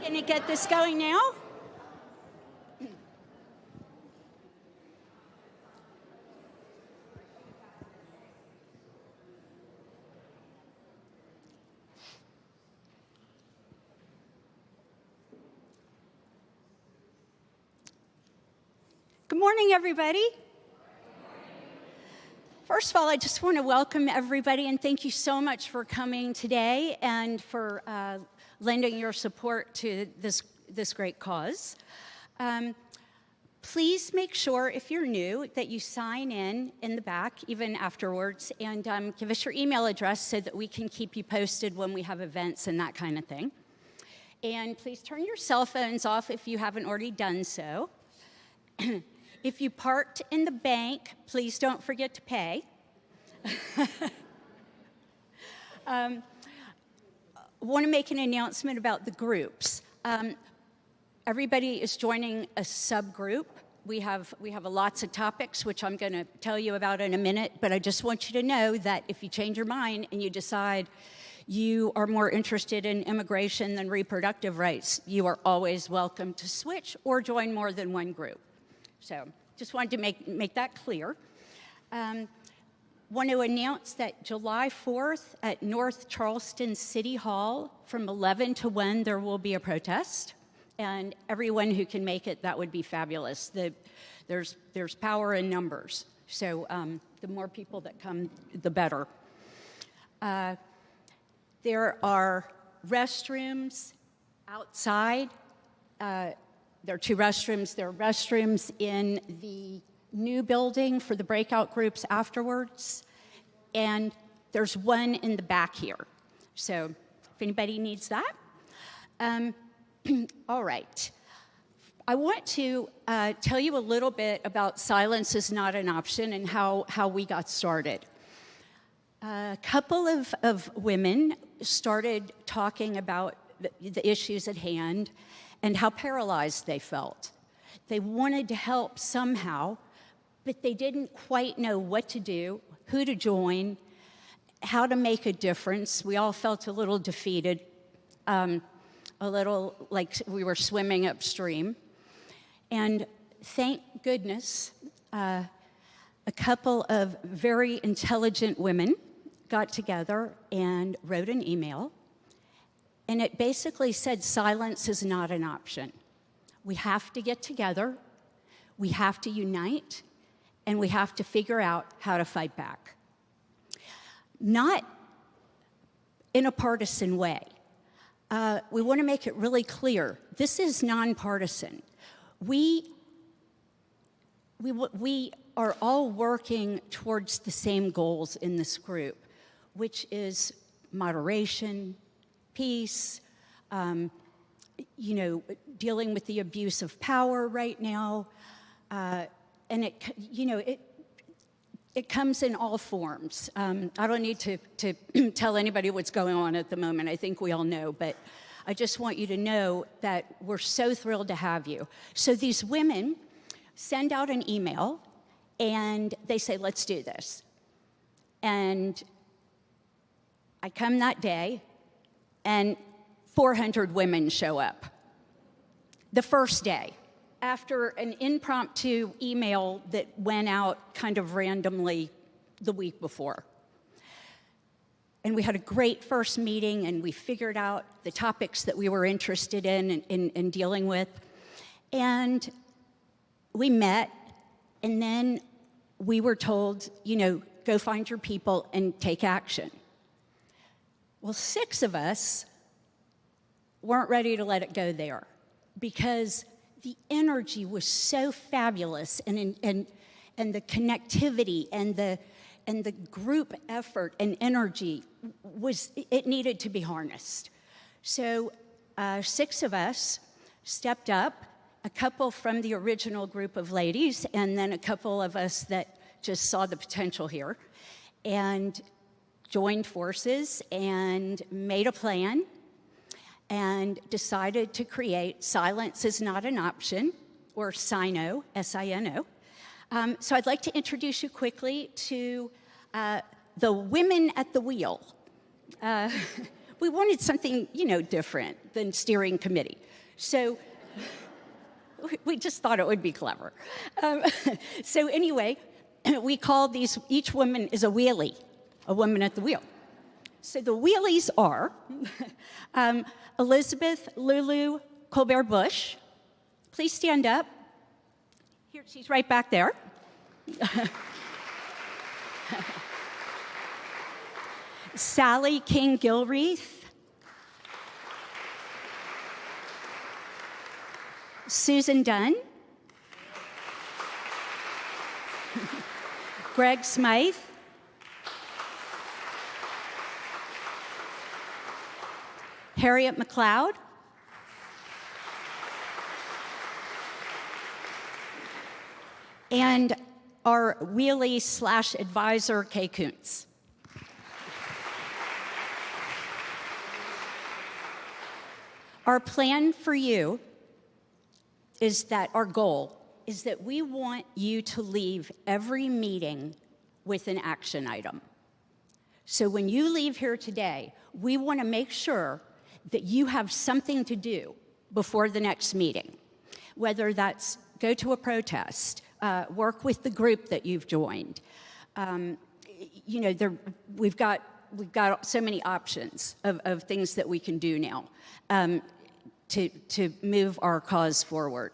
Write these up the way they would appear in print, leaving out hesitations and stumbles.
Gonna get this going now. Good morning, everybody. First of all, I just want to welcome everybody and thank you so much for coming today and for lending your support to this great cause. Please make sure, if you're new, that you sign in the back, even afterwards, and give us your email address so that we can keep you posted when we have events and that kind of thing. And please turn your cell phones off if you haven't already done so. If you parked in the bank, please don't forget to pay. Want to make an announcement about the groups. Everybody is joining a subgroup. We have lots of topics, which I'm going to tell you about in a minute, but I just want you to know that if you change your mind and you decide you are more interested in immigration than reproductive rights, you are always welcome to switch or join more than one group. So just wanted to make that clear. Want to announce that July 4th at North Charleston City Hall from 11 to 1 there will be a protest, and everyone who can make it, that would be fabulous. There's power in numbers, so the more people that come, the better. There are restrooms outside. There are two restrooms. There are restrooms in the new building for the breakout groups afterwards, and there's one in the back here. So if anybody needs that. All right. I want to tell you a little bit about Silence is Not an Option and how we got started. A couple of women started talking about the issues at hand and how paralyzed they felt. They wanted to help somehow, but they didn't quite know what to do, who to join, how to make a difference. We all felt a little defeated, a little like we were swimming upstream. And thank goodness, a couple of very intelligent women got together and wrote an email. And it basically said, silence is not an option. We have to get together, we have to unite, and we have to figure out how to fight back. Not in a partisan way. We want to make it really clear. This is nonpartisan. We are all working towards the same goals in this group, which is moderation, peace, dealing with the abuse of power right now, and it comes in all forms. I don't need to tell anybody what's going on at the moment. I think we all know, but I just want you to know that we're so thrilled to have you. So these women send out an email, and they say, let's do this. And I come that day, and 400 women show up. The first day, after an impromptu email that went out kind of randomly the week before. And we had a great first meeting, and we figured out the topics that we were interested in dealing with. And we met, and then we were told, go find your people and take action. Well, 6 of us weren't ready to let it go there because the energy was so fabulous, and the connectivity and the group effort and energy it needed to be harnessed. So 6 of us stepped up, a couple from the original group of ladies, and then a couple of us that just saw the potential here, and joined forces and made a plan and decided to create Silence is Not an Option, or SINO, S-I-N-O. So I'd like to introduce you quickly to the women at the wheel. we wanted something, different than steering committee. So we just thought it would be clever. So anyway, we call each woman is a wheelie, a woman at the wheel. So the wheelies are Elizabeth Lulu Colbert-Bush. Please stand up. Here, she's right back there. Sally King Gilreath. Susan Dunn. Greg Smythe. Harriet McLeod. And our wheelie/advisor, Kay Kuntz. Our plan for you is that our goal is that we want you to leave every meeting with an action item. So when you leave here today, we want to make sure that you have something to do before the next meeting, whether that's go to a protest, work with the group that you've joined. We've got so many options of things that we can do now to move our cause forward.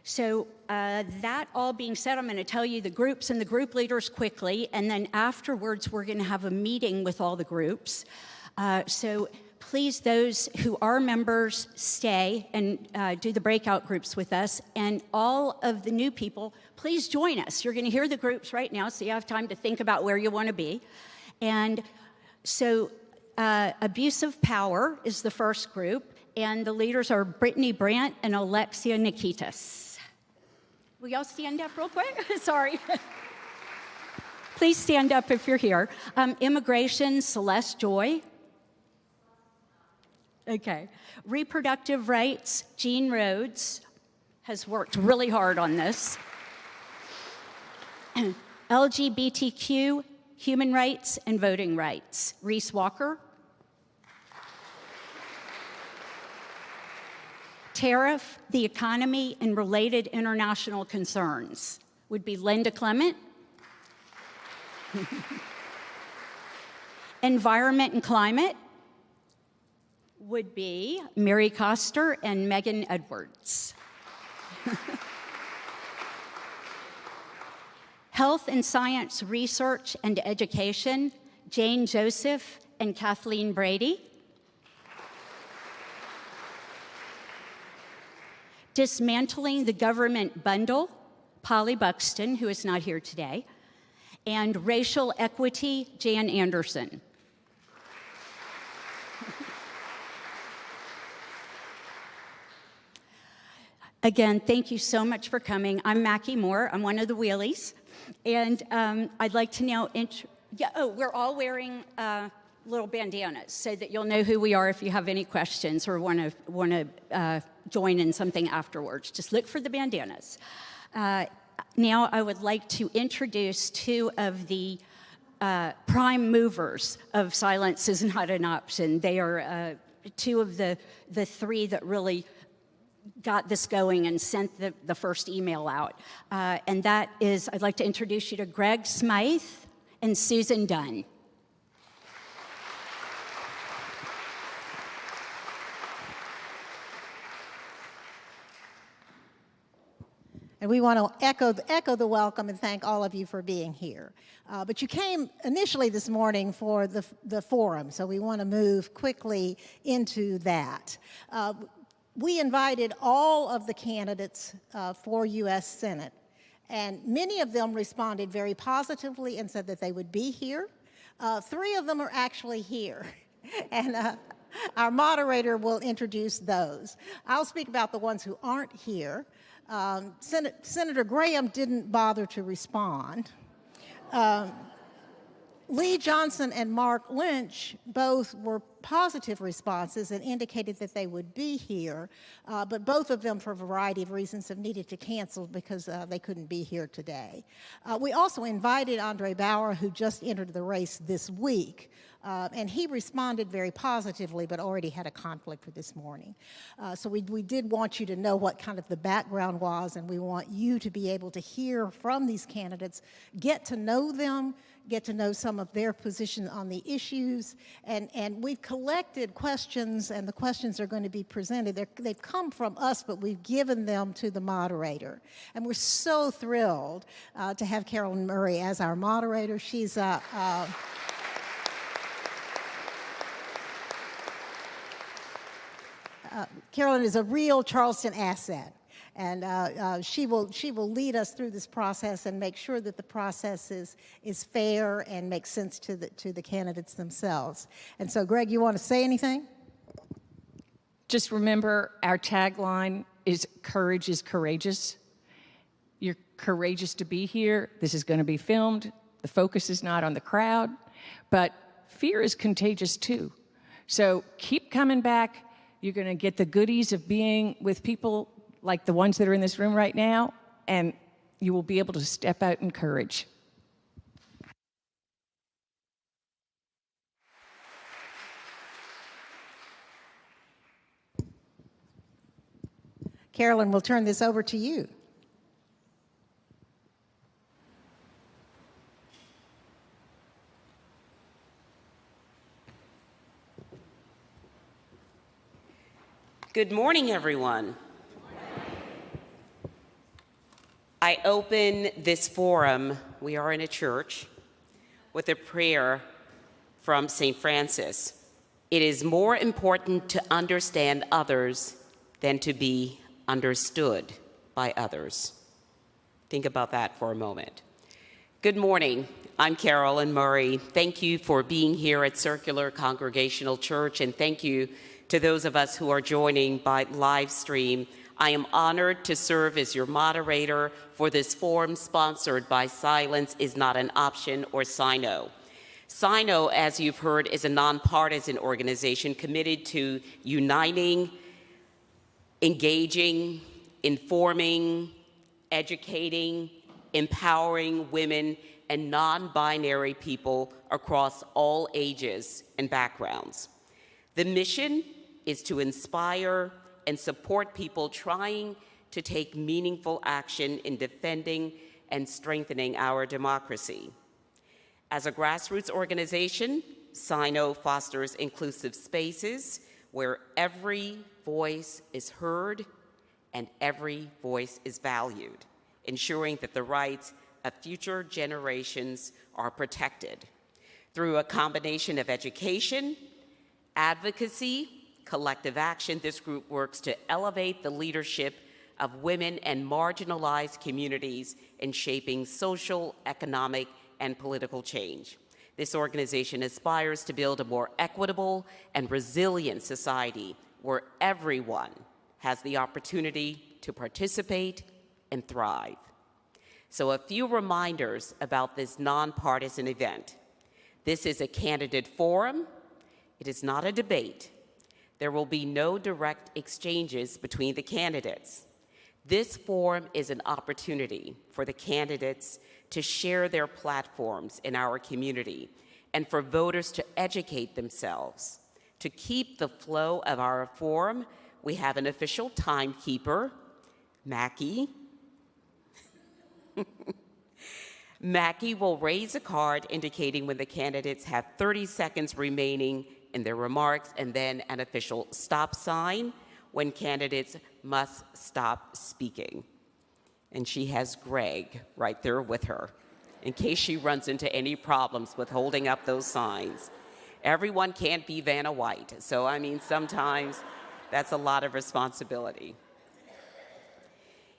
So that all being said, I'm going to tell you the groups and the group leaders quickly, and then afterwards we're going to have a meeting with all the groups. So please, those who are members, stay and do the breakout groups with us. And all of the new people, please join us. You're going to hear the groups right now, so you have time to think about where you want to be. And so Abuse of Power is the first group, and the leaders are Brittany Brandt and Alexia Nikitas. Will y'all stand up real quick? Sorry. Please stand up if you're here. Immigration, Celeste Joy. Okay. Reproductive rights, Jean Rhodes has worked really hard on this. LGBTQ, human rights and voting rights, Reese Walker. Tariff, the economy, and related international concerns would be Linda Clement. Environment and climate would be Mary Coster and Megan Edwards. Health and science research and education, Jane Joseph and Kathleen Brady. Dismantling the government bundle, Polly Buxton, who is not here today. And racial equity, Jan Anderson. Again, thank you so much for coming. I'm Mackie Moore. I'm one of the wheelies. And I'd like to now we're all wearing little bandanas so that you'll know who we are if you have any questions or want to join in something afterwards. Just look for the bandanas. Now I would like to introduce two of the prime movers of Silence is Not an Option. They are two of the three that really got this going and sent the first email out. And that is, I'd like to introduce you to Greg Smythe and Susan Dunn. And we want to echo the welcome and thank all of you for being here. But you came initially this morning for the forum, so we want to move quickly into that. We invited all of the candidates for U.S. Senate, and many of them responded very positively and said that they would be here. 3 of them are actually here, and our moderator will introduce those. I'll speak about the ones who aren't here. Senator Graham didn't bother to respond. Lee Johnson and Mark Lynch both were positive responses and indicated that they would be here, but both of them, for a variety of reasons, have needed to cancel because they couldn't be here today. We also invited Andre Bauer, who just entered the race this week, and he responded very positively, but already had a conflict for this morning. So we did want you to know what kind of the background was, and we want you to be able to hear from these candidates, get to know them, get to know some of their position on the issues, and we've collected questions, and the questions are going to be presented. They've come from us, but we've given them to the moderator. And we're so thrilled to have Carolyn Murray as our moderator. She's Carolyn is a real Charleston asset. And she will lead us through this process and make sure that the process is fair and makes sense to the candidates themselves. And so, Greg, you want to say anything? Just remember, our tagline is "Courage is courageous." You're courageous to be here. This is going to be filmed. The focus is not on the crowd, but fear is contagious too. So keep coming back. You're going to get the goodies of being with people like the ones that are in this room right now, and you will be able to step out in courage. Carolyn, we'll turn this over to you. Good morning, everyone. I open this forum, we are in a church, with a prayer from St. Francis. It is more important to understand others than to be understood by others. Think about that for a moment. Good morning. I'm Carolyn Murray. Thank you for being here at Circular Congregational Church, and thank you to those of us who are joining by live stream. I am honored to serve as your moderator for this forum sponsored by Silence is Not an Option, or SINO. SINO, as you've heard, is a nonpartisan organization committed to uniting, engaging, informing, educating, empowering women and non-binary people across all ages and backgrounds. The mission is to inspire and support people trying to take meaningful action in defending and strengthening our democracy. As a grassroots organization, SINO fosters inclusive spaces where every voice is heard and every voice is valued, ensuring that the rights of future generations are protected. Through a combination of education, advocacy, collective action, this group works to elevate the leadership of women and marginalized communities in shaping social, economic, and political change. This organization aspires to build a more equitable and resilient society where everyone has the opportunity to participate and thrive. So a few reminders about this nonpartisan event. This is a candidate forum. It is not a debate. There will be no direct exchanges between the candidates. This forum is an opportunity for the candidates to share their platforms in our community and for voters to educate themselves. To keep the flow of our forum, we have an official timekeeper, Mackie. Mackie will raise a card indicating when the candidates have 30 seconds remaining in their remarks, and then an official stop sign when candidates must stop speaking. And she has Greg right there with her in case she runs into any problems with holding up those signs. Everyone can't be Vanna White, so I mean, sometimes that's a lot of responsibility.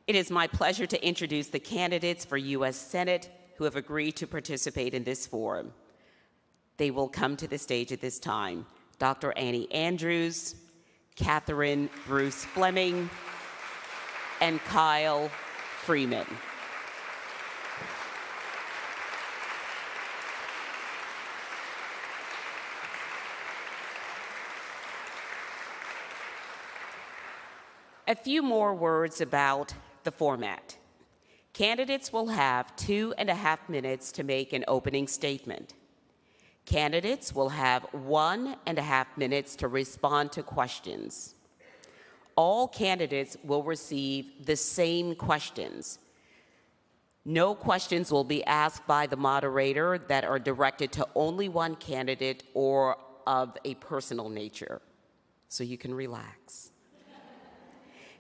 It is my pleasure to introduce the candidates for U.S. Senate who have agreed to participate in this forum. They will come to the stage at this time. Dr. Annie Andrews, Catherine Bruce Fleming, and Kyle Freeman. A few more words about the format. Candidates will have 2.5 minutes to make an opening statement. Candidates will have 1.5 minutes to respond to questions. All candidates will receive the same questions. No questions will be asked by the moderator that are directed to only one candidate or of a personal nature, so you can relax.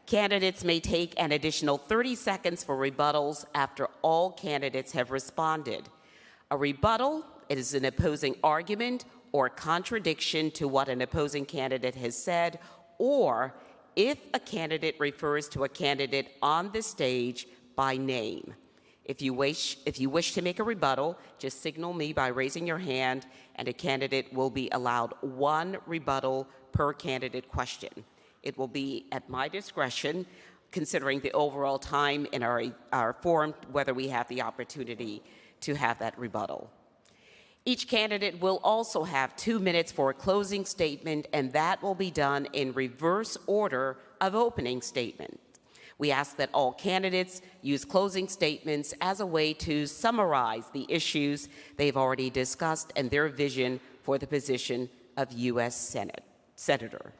Candidates may take an additional 30 seconds for rebuttals after all candidates have responded. A rebuttal is an opposing argument or contradiction to what an opposing candidate has said, or if a candidate refers to a candidate on the stage by name. If you wish to make a rebuttal, just signal me by raising your hand, and a candidate will be allowed 1 rebuttal per candidate question. It will be at my discretion, considering the overall time in our forum, whether we have the opportunity to have that rebuttal. Each candidate will also have 2 minutes for a closing statement, and that will be done in reverse order of opening statement. We ask that all candidates use closing statements as a way to summarize the issues they've already discussed and their vision for the position of U.S. Senator.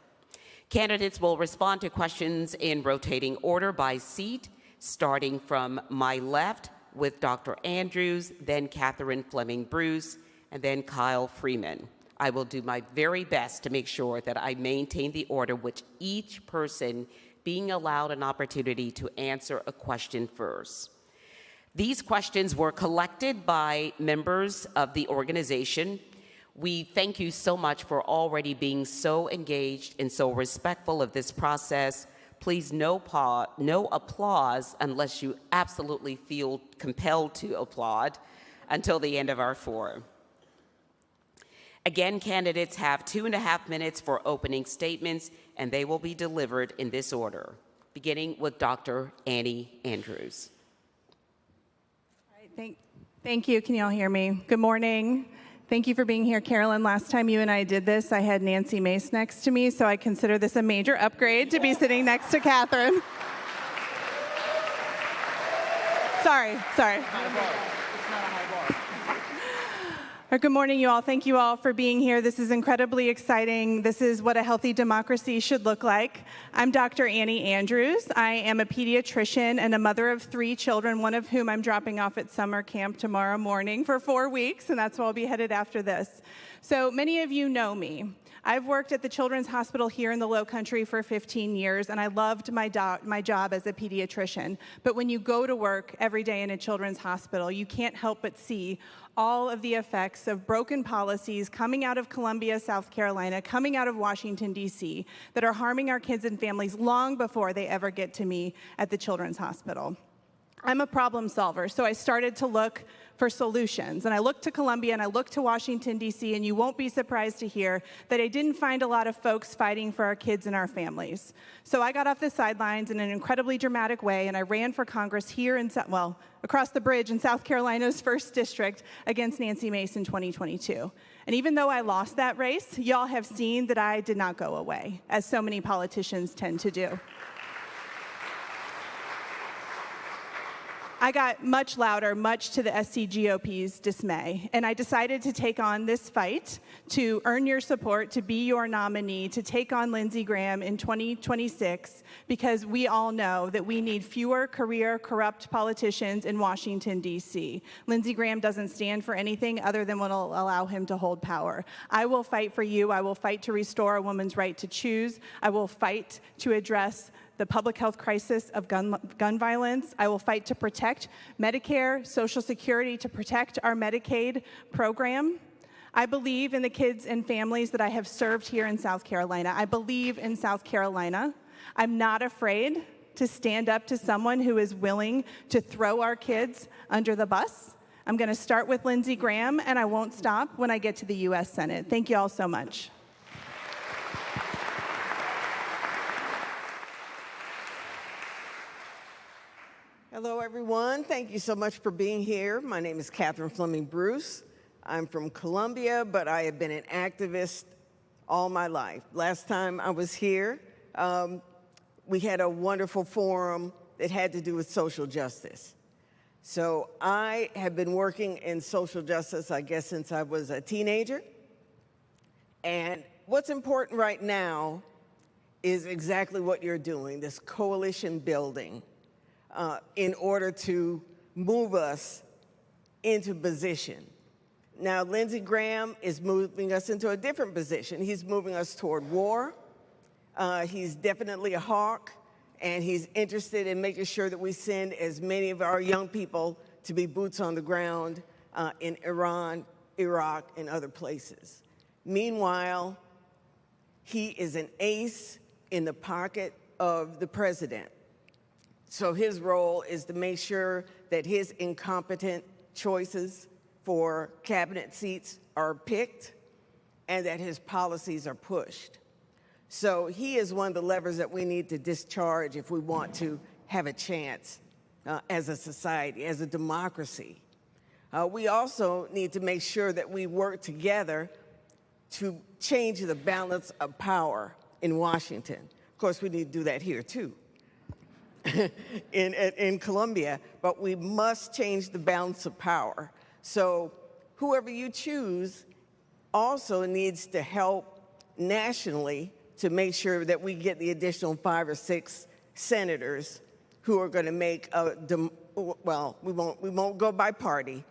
Candidates will respond to questions in rotating order by seat, starting from my left with Dr. Andrews, then Catherine Fleming Bruce, and then Kyle Freeman. I will do my very best to make sure that I maintain the order with each person being allowed an opportunity to answer a question first. These questions were collected by members of the organization. We thank you so much for already being so engaged and so respectful of this process. Please no applause unless you absolutely feel compelled to applaud until the end of our forum. Again, candidates have 2.5 minutes for opening statements, and they will be delivered in this order, beginning with Dr. Annie Andrews. All right, thank you. Can you all hear me? Good morning. Thank you for being here, Carolyn. Last time you and I did this, I had Nancy Mace next to me, so I consider this a major upgrade to be sitting next to Catherine. Sorry. Good morning, you all. Thank you all for being here. This is incredibly exciting. This is what a healthy democracy should look like. I'm Dr. Annie Andrews. I am a pediatrician and a mother of 3 children, one of whom I'm dropping off at summer camp tomorrow morning for 4 weeks, and that's where I'll be headed after this. So many of you know me. I've worked at the Children's Hospital here in the Lowcountry for 15 years, and I loved my job as a pediatrician. But when you go to work every day in a children's hospital, you can't help but see all of the effects of broken policies coming out of Columbia, South Carolina, coming out of Washington, D.C., that are harming our kids and families long before they ever get to me at the Children's Hospital. I'm a problem solver, so I started to look for solutions. And I looked to Columbia and I looked to Washington, D.C., and you won't be surprised to hear that I didn't find a lot of folks fighting for our kids and our families. So I got off the sidelines in an incredibly dramatic way, and I ran for Congress here across the bridge in South Carolina's 1st District against Nancy Mace in 2022. And even though I lost that race, y'all have seen that I did not go away, as so many politicians tend to do. I got much louder, much to the SCGOP's dismay, and I decided to take on this fight to earn your support, to be your nominee, to take on Lindsey Graham in 2026, because we all know that we need fewer career corrupt politicians in Washington, D.C. Lindsey Graham doesn't stand for anything other than what will allow him to hold power. I will fight for you. I will fight to restore a woman's right to choose. I will fight to address the public health crisis of gun violence. I will fight to protect Medicare, Social Security, to protect our Medicaid program. I believe in the kids and families that I have served here in South Carolina. I believe in South Carolina. I'm not afraid to stand up to someone who is willing to throw our kids under the bus. I'm going to start with Lindsey Graham, and I won't stop when I get to the U.S. Senate. Thank you all so much. Hello, everyone. Thank you so much for being here. My name is Catherine Fleming Bruce. I'm from Columbia, but I have been an activist all my life. Last time I was here, we had a wonderful forum that had to do with social justice. So I have been working in social justice, I guess, since I was a teenager. And what's important right now is exactly what you're doing, this coalition building, in order to move us into position. Now, Lindsey Graham is moving us into a different position. He's moving us toward war. He's definitely a hawk, and he's interested in making sure that we send as many of our young people to be boots on the ground in Iran, Iraq, and other places. Meanwhile, he is an ace in the pocket of the president. So his role is to make sure that his incompetent choices for cabinet seats are picked and that his policies are pushed. So he is one of the levers that we need to discharge if we want to have a chance as a society, as a democracy. We also need to make sure that we work together to change the balance of power in Washington. Of course, we need to do that here too, in Columbia, but we must change the balance of power. So whoever you choose also needs to help nationally to make sure that we get the additional 5 or 6 senators who are going to make well, we won't go by party,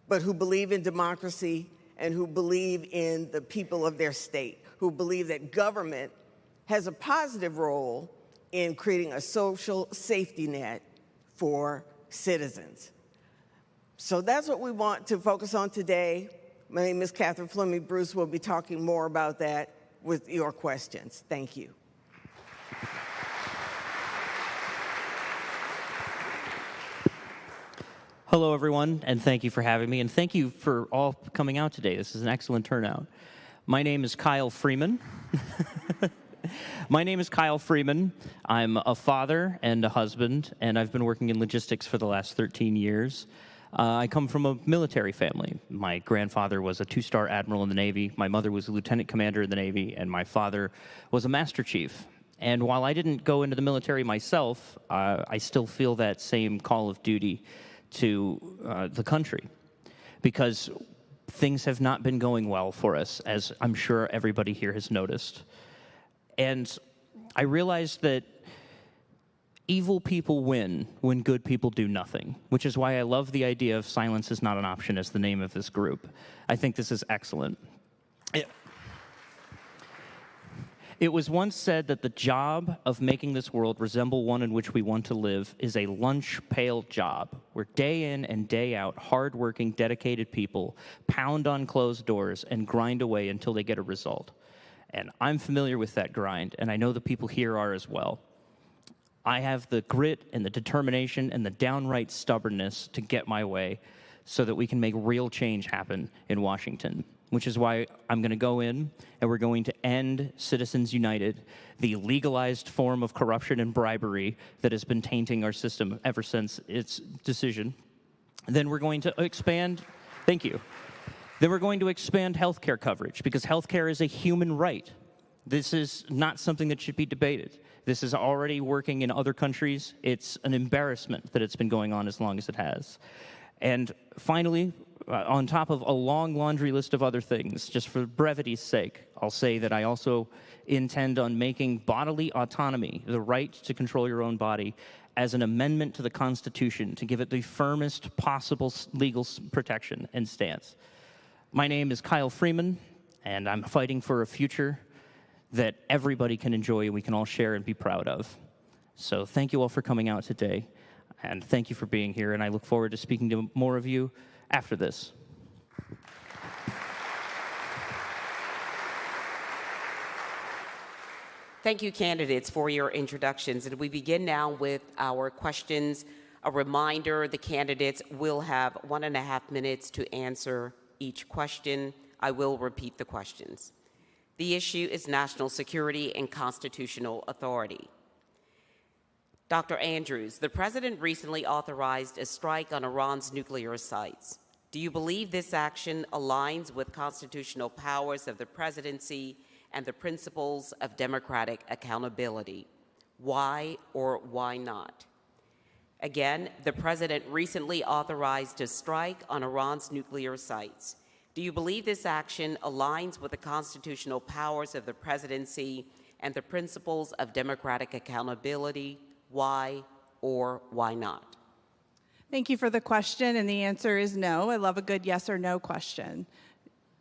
but who believe in democracy and who believe in the people of their state, who believe that government has a positive role in creating a social safety net for citizens. So that's what we want to focus on today. My name is Catherine Fleming Bruce. We'll be talking more about that with your questions. Thank you. Hello, everyone, and thank you for having me, and thank you for all coming out today. This is an excellent turnout. My name is Kyle Freeman. My name is Kyle Freeman. I'm a father and a husband, and I've been working in logistics for the last 13 years. I come from a military family. My grandfather was a 2-star admiral in the Navy, my mother was a lieutenant commander in the Navy, and my father was a master chief. And while I didn't go into the military myself, I still feel that same call of duty to the country, because things have not been going well for us, as I'm sure everybody here has noticed. And I realized that evil people win when good people do nothing, which is why I love the idea of silence is not an option as the name of this group. I think this is excellent. It was once said that the job of making this world resemble one in which we want to live is a lunch pail job, where day in and day out, hardworking, dedicated people pound on closed doors and grind away until they get a result. And I'm familiar with that grind, and I know the people here are as well. I have the grit and the determination and the downright stubbornness to get my way so that we can make real change happen in Washington, which is why I'm going to go in and we're going to end Citizens United, the legalized form of corruption and bribery that has been tainting our system ever since its decision. Then we're going to expand, thank you. Then we're going to expand healthcare coverage, because healthcare is a human right. This is not something that should be debated. This is already working in other countries. It's an embarrassment that it's been going on as long as it has. And finally, on top of a long laundry list of other things, just for brevity's sake, I'll say that I also intend on making bodily autonomy, the right to control your own body, as an amendment to the Constitution to give it the firmest possible legal protection and stance. My name is Kyle Freeman, and I'm fighting for a future that everybody can enjoy and we can all share and be proud of. So thank you all for coming out today, and thank you for being here, and I look forward to speaking to more of you after this. Thank you, candidates, for your introductions. And we begin now with our questions. A reminder, the candidates will have 1.5 minutes to answer each question. I will repeat the questions. The issue is national security and constitutional authority. Dr. Andrews, the president recently authorized a strike on Iran's nuclear sites. Do you believe this action aligns with constitutional powers of the presidency and the principles of democratic accountability? Why or why not? Again, the president recently authorized a strike on Iran's nuclear sites. Do you believe this action aligns with the constitutional powers of the presidency and the principles of democratic accountability? Why or why not? Thank you for the question, and the answer is no. I love a good yes or no question.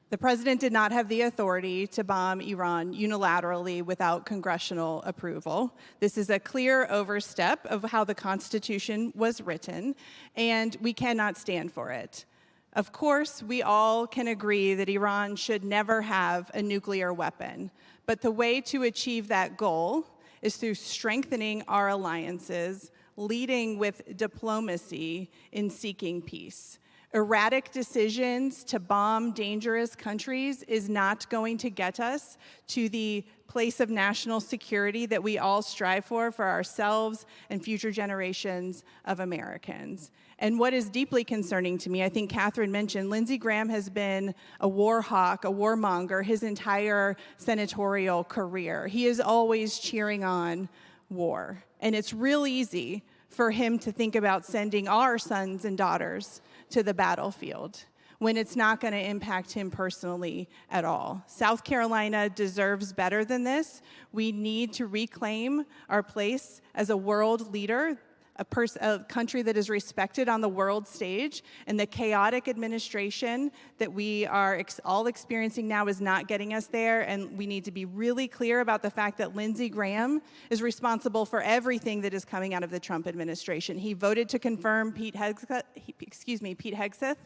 The president did not have the authority to bomb Iran unilaterally without congressional approval. This is a clear overstep of how the Constitution was written, and we cannot stand for it. Of course, we all can agree that Iran should never have a nuclear weapon, but the way to achieve that goal is through strengthening our alliances, leading with diplomacy in seeking peace. Erratic decisions to bomb dangerous countries is not going to get us to the place of national security that we all strive for ourselves and future generations of Americans. And what is deeply concerning to me, I think Catherine mentioned, Lindsey Graham has been a war hawk, a warmonger his entire senatorial career. He is always cheering on war. And it's real easy for him to think about sending our sons and daughters to the battlefield when it's not going to impact him personally at all. South Carolina deserves better than this. We need to reclaim our place as a world leader, a country that is respected on the world stage, and the chaotic administration that we are all experiencing now is not getting us there, and we need to be really clear about the fact that Lindsey Graham is responsible for everything that is coming out of the Trump administration. He voted to confirm Pete Hegseth,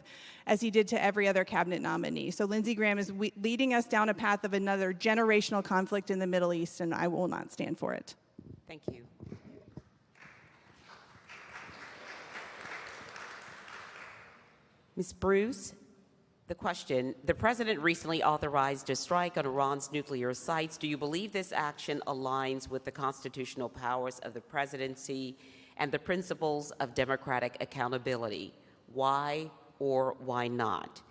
as he did to every other cabinet nominee. So Lindsey Graham is leading us down a path of another generational conflict in the Middle East, and I will not stand for it. Thank you. Ms. Bruce, the question, the president recently authorized a strike on Iran's nuclear sites. Do you believe this action aligns with the constitutional powers of the presidency and the principles of democratic accountability? Why or why not?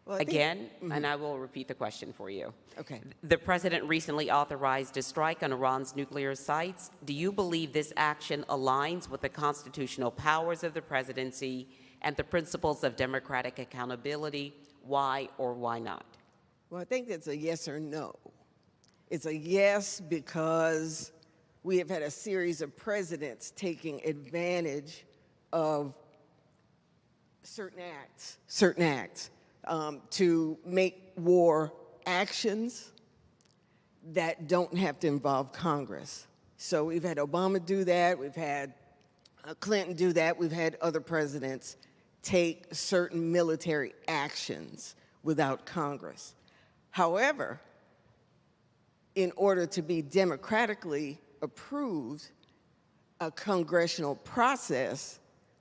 Well, and I will repeat the question for you. Okay. The president recently authorized a strike on Iran's nuclear sites. Do you believe this action aligns with the constitutional powers of the presidency and the principles of democratic accountability? Why or why not? Well, I think it's a yes or no. It's a yes because we have had a series of presidents taking advantage of certain acts to make war actions that don't have to involve Congress. So we've had Obama do that, we've had Clinton do that, we've had other presidents take certain military actions without Congress. However, in order to be democratically approved, a congressional process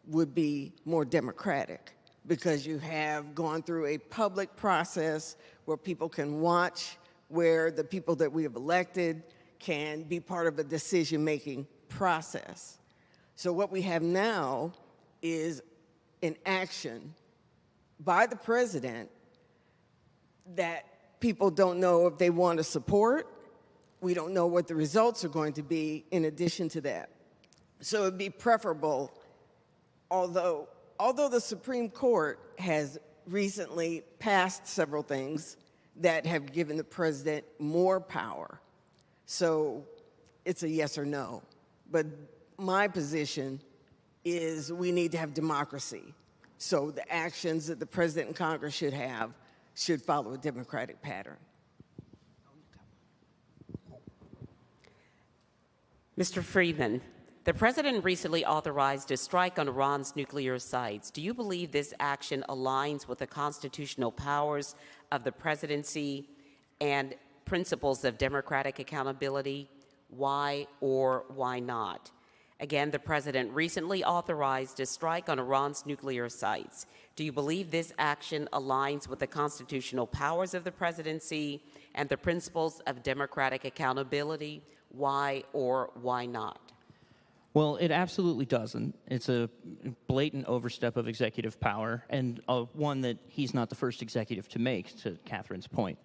would be more democratic because you have gone through a public process where people can watch, where the people that we have elected can be part of a decision-making process. So what we have now is an action by the president that people don't know if they want to support. We don't know what the results are going to be in addition to that. So it'd be preferable, although the Supreme Court has recently passed several things that have given the president more power. So it's a yes or no. But my position is we need to have democracy. So the actions that the president and Congress should follow a democratic pattern. Mr. Freeman, the president recently authorized a strike on Iran's nuclear sites. Do you believe this action aligns with the constitutional powers of the presidency and principles of democratic accountability? Why or why not? Again, the president recently authorized a strike on Iran's nuclear sites. Do you believe this action aligns with the constitutional powers of the presidency and the principles of democratic accountability? Why or why not? Well, it absolutely doesn't. It's a blatant overstep of executive power, and one that he's not the first executive to make, to Catherine's point.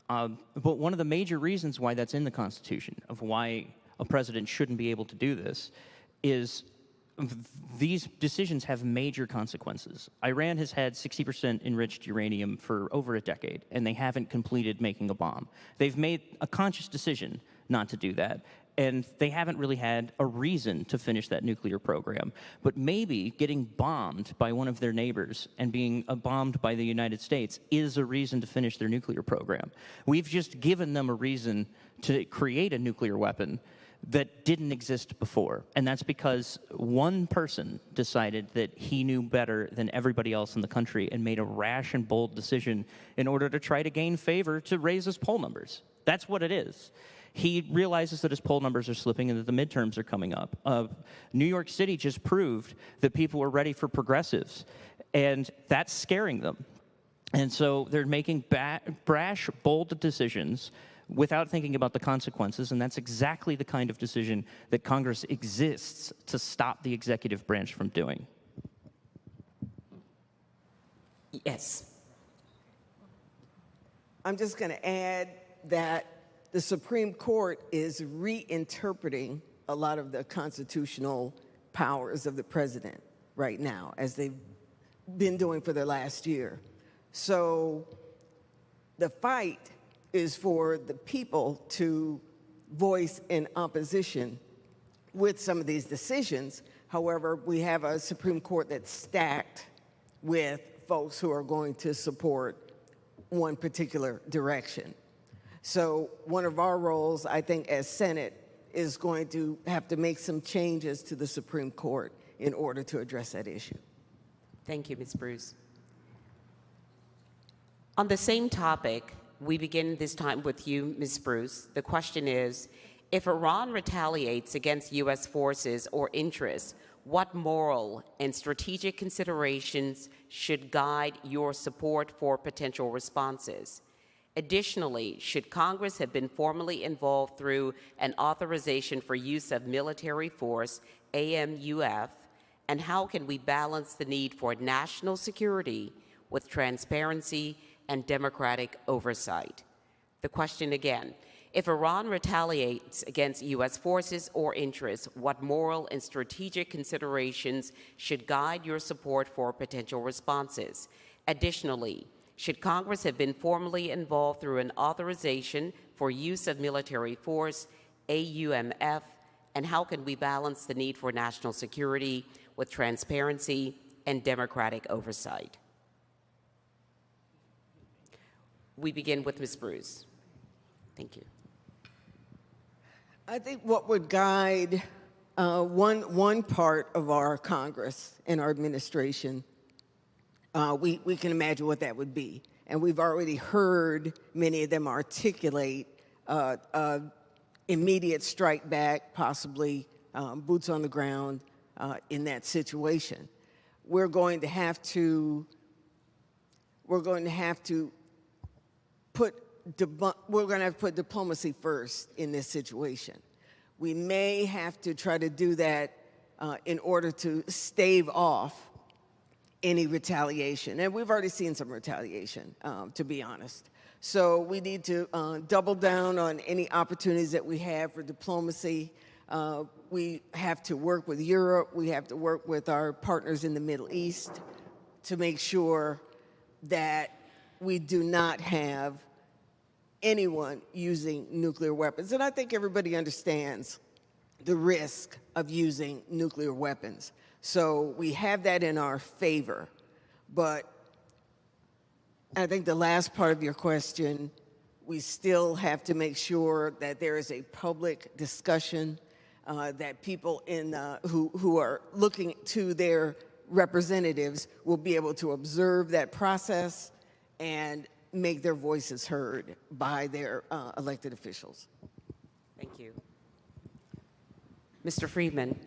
But one of the major reasons why that's in the Constitution, of why a president shouldn't be able to do this, is these decisions have major consequences. Iran has had 60% enriched uranium for over a decade, and they haven't completed making a bomb. They've made a conscious decision not to do that, and they haven't really had a reason to finish that nuclear program. But maybe getting bombed by one of their neighbors and being bombed by the United States is a reason to finish their nuclear program. We've just given them a reason to create a nuclear weapon that didn't exist before. And that's because one person decided that he knew better than everybody else in the country and made a rash and bold decision in order to try to gain favor to raise his poll numbers. That's what it is. He realizes that his poll numbers are slipping and that the midterms are coming up. New York City just proved that people are ready for progressives, and that's scaring them. And so they're making brash, bold decisions without thinking about the consequences, and that's exactly the kind of decision that Congress exists to stop the executive branch from doing. Yes. I'm just going to add that the Supreme Court is reinterpreting a lot of the constitutional powers of the president right now, as they've been doing for the last year. So the fight is for the people to voice in opposition with some of these decisions. However, we have a Supreme Court that's stacked with folks who are going to support one particular direction. So one of our roles, I think, as Senate is going to have to make some changes to the Supreme Court in order to address that issue. Thank you, Ms. Bruce. On the same topic, we begin this time with you, Ms. Bruce. The question is, if Iran retaliates against U.S. forces or interests, what moral and strategic considerations should guide your support for potential responses? Additionally, should Congress have been formally involved through an authorization for use of military force, AMUF, and how can we balance the need for national security with transparency and democratic oversight? The question again, if Iran retaliates against U.S. forces or interests, what moral and strategic considerations should guide your support for potential responses? Additionally, should Congress have been formally involved through an authorization for use of military force, AUMF, and how can we balance the need for national security with transparency and democratic oversight? We begin with Ms. Bruce. Thank you. I think what would guide one part of our Congress and our administration, we can imagine what that would be. And we've already heard many of them articulate immediate strike back, possibly boots on the ground in that situation. We're going to have to put diplomacy first in this situation. We may have to try to do that in order to stave off any retaliation. And we've already seen some retaliation, to be honest. So we need to double down on any opportunities that we have for diplomacy. We have to work with Europe. We have to work with our partners in the Middle East to make sure that we do not have anyone using nuclear weapons. And I think everybody understands the risk of using nuclear weapons. So we have that in our favor. But I think the last part of your question, we still have to make sure that there is a public discussion, that people who are looking to their representatives will be able to observe that process and make their voices heard by their elected officials. Thank you. Mr. Freeman,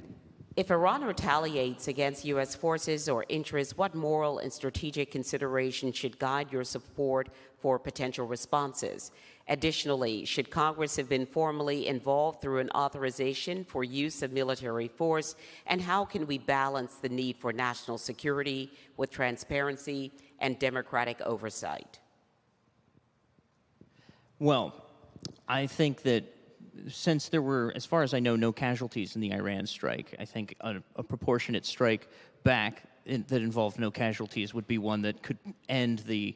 if Iran retaliates against U.S. forces or interests, what moral and strategic considerations should guide your support for potential responses? Additionally, should Congress have been formally involved through an authorization for use of military force, and how can we balance the need for national security with transparency and democratic oversight? Well, I think that since there were, as far as I know, no casualties in the Iran strike, I think a proportionate strike back that involved no casualties would be one that could end the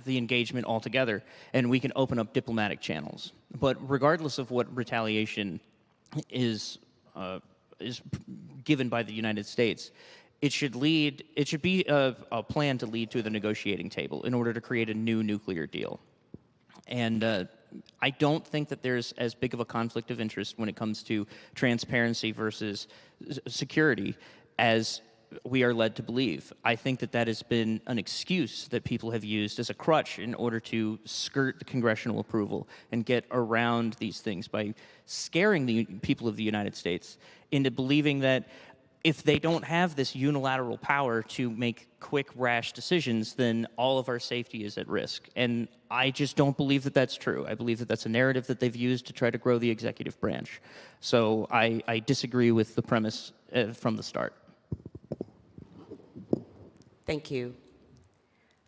engagement altogether, and we can open up diplomatic channels. But regardless of what retaliation is given by the United States, it should be a plan to lead to the negotiating table in order to create a new nuclear deal. And I don't think that there's as big of a conflict of interest when it comes to transparency versus security as we are led to believe. I think that that has been an excuse that people have used as a crutch in order to skirt the congressional approval and get around these things by scaring the people of the United States into believing that if they don't have this unilateral power to make quick, rash decisions, then all of our safety is at risk. And I just don't believe that that's true. I believe that that's a narrative that they've used to try to grow the executive branch. So I disagree with the premise from the start. Thank you.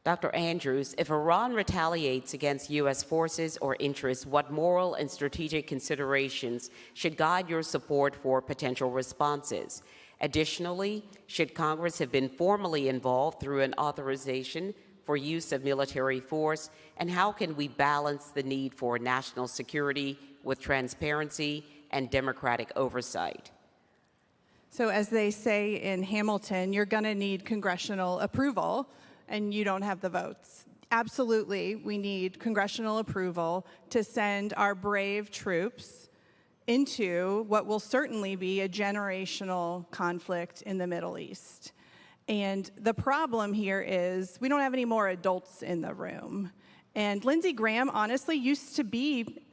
Dr. Andrews, if Iran retaliates against U.S. forces or interests, what moral and strategic considerations should guide your support for potential responses? Additionally, should Congress have been formally involved through an authorization for use of military force? And how can we balance the need for national security with transparency and democratic oversight? So as they say in Hamilton, you're going to need congressional approval, and you don't have the votes. Absolutely, we need congressional approval to send our brave troops into what will certainly be a generational conflict in the Middle East. And the problem here is we don't have any more adults in the room. And Lindsey Graham honestly used to be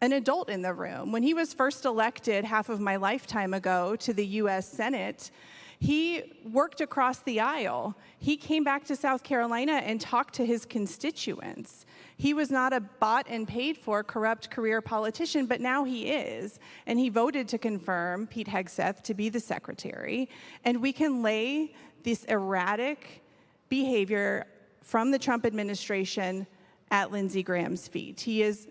an adult in the room. When he was first elected half of my lifetime ago to the US Senate, he worked across the aisle. He came back to South Carolina and talked to his constituents. He was not a bought and paid for corrupt career politician, but now he is. And he voted to confirm Pete Hegseth to be the secretary. And we can lay this erratic behavior from the Trump administration at Lindsey Graham's feet. He is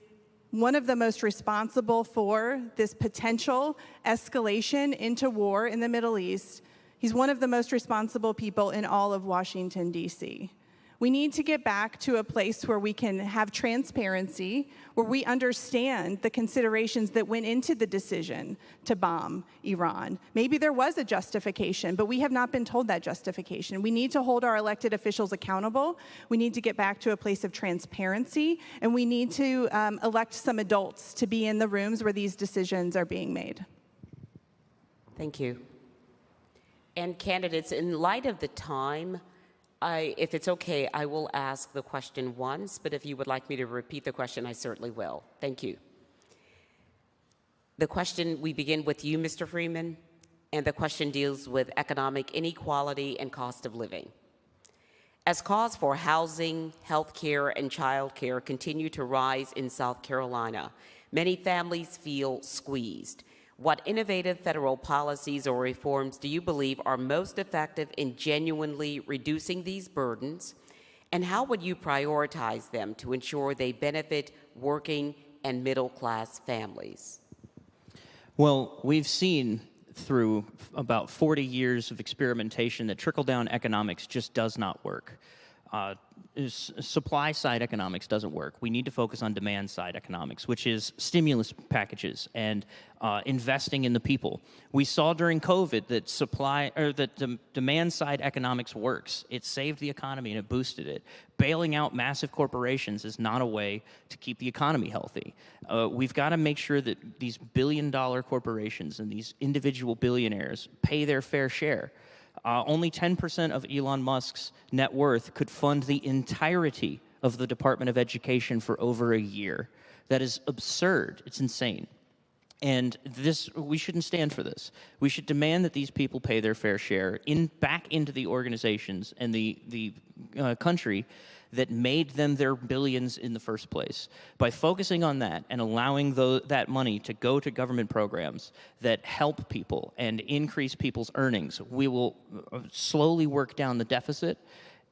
one of the most responsible for this potential escalation into war in the Middle East. He's one of the most responsible people in all of Washington, D.C. We need to get back to a place where we can have transparency, where we understand the considerations that went into the decision to bomb Iran. Maybe there was a justification, but we have not been told that justification. We need to hold our elected officials accountable. We need to get back to a place of transparency, and we need to elect some adults to be in the rooms where these decisions are being made. Thank you. And candidates, in light of the time, if it's okay, I will ask the question once, but if you would like me to repeat the question, I certainly will. Thank you. The question, we begin with you, Mr. Freeman, and the question deals with economic inequality and cost of living. As costs for housing, health care, and child care continue to rise in South Carolina, many families feel squeezed. What innovative federal policies or reforms do you believe are most effective in genuinely reducing these burdens? And how would you prioritize them to ensure they benefit working and middle-class families? Well, we've seen through about 40 years of experimentation that trickle-down economics just does not work. Supply-side economics doesn't work. We need to focus on demand-side economics, which is stimulus packages and investing in the people. We saw during COVID that demand-side economics works. It saved the economy and it boosted it. Bailing out massive corporations is not a way to keep the economy healthy. We've got to make sure that these billion-dollar corporations and these individual billionaires pay their fair share. Only 10% of Elon Musk's net worth could fund the entirety of the Department of Education for over a year. That is absurd. It's insane. And we shouldn't stand for this. We should demand that these people pay their fair share back into the organizations and the country that made them their billions in the first place. By focusing on that and allowing that money to go to government programs that help people and increase people's earnings, we will slowly work down the deficit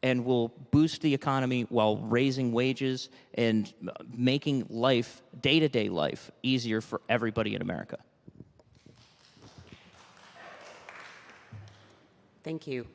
and will boost the economy while raising wages and making life, day-to-day life, easier for everybody in America. Thank you.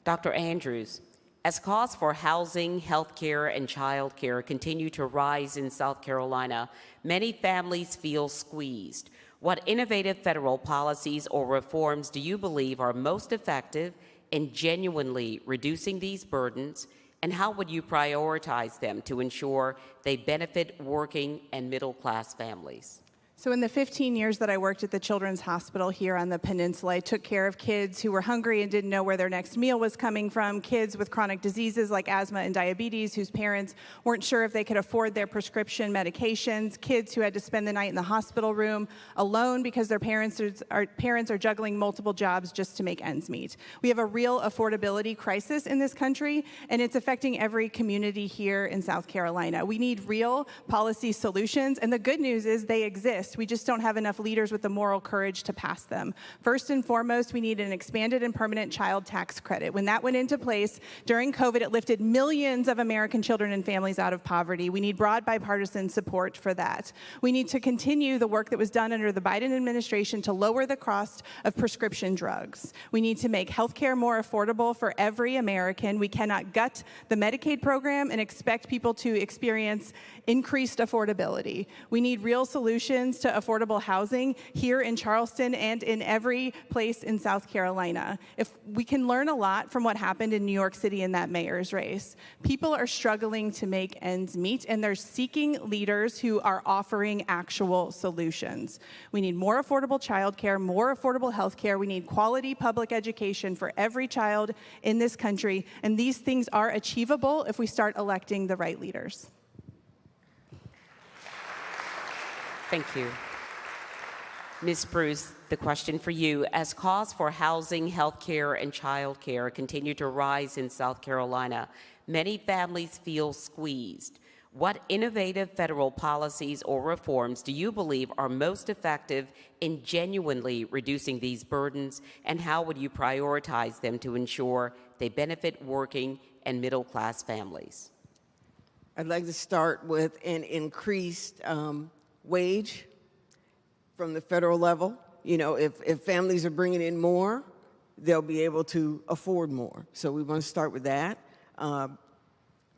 Dr. Andrews, as costs for housing, health care, and child care continue to rise in South Carolina, many families feel squeezed. What innovative federal policies or reforms do you believe are most effective in genuinely reducing these burdens, and how would you prioritize them to ensure they benefit working and middle-class families? So in the 15 years that I worked at the Children's Hospital here on the peninsula, I took care of kids who were hungry and didn't know where their next meal was coming from, kids with chronic diseases like asthma and diabetes whose parents weren't sure if they could afford their prescription medications, kids who had to spend the night in the hospital room alone because their parents are juggling multiple jobs just to make ends meet. We have a real affordability crisis in this country, and it's affecting every community here in South Carolina. We need real policy solutions, and the good news is they exist. We just don't have enough leaders with the moral courage to pass them. First and foremost, we need an expanded and permanent child tax credit. When that went into place during COVID, it lifted millions of American children and families out of poverty. We need broad bipartisan support for that. We need to continue the work that was done under the Biden administration to lower the cost of prescription drugs. We need to make health care more affordable for every American. We cannot gut the Medicaid program and expect people to experience increased affordability. We need real solutions to affordable housing here in Charleston and in every place in South Carolina. If we can learn a lot from what happened in New York City in that mayor's race. People are struggling to make ends meet, and they're seeking leaders who are offering actual solutions. We need more affordable childcare, more affordable health care. We need quality public education for every child in this country, and these things are achievable if we start electing the right leaders. Thank you. Ms. Bruce, the question for you. As costs for housing, health care, and child care continue to rise in South Carolina, many families feel squeezed. What innovative federal policies or reforms do you believe are most effective in genuinely reducing these burdens, and how would you prioritize them to ensure they benefit working and middle-class families? I'd like to start with an increased wage from the federal level. You know, if families are bringing in more, they'll be able to afford more. So we want to start with that.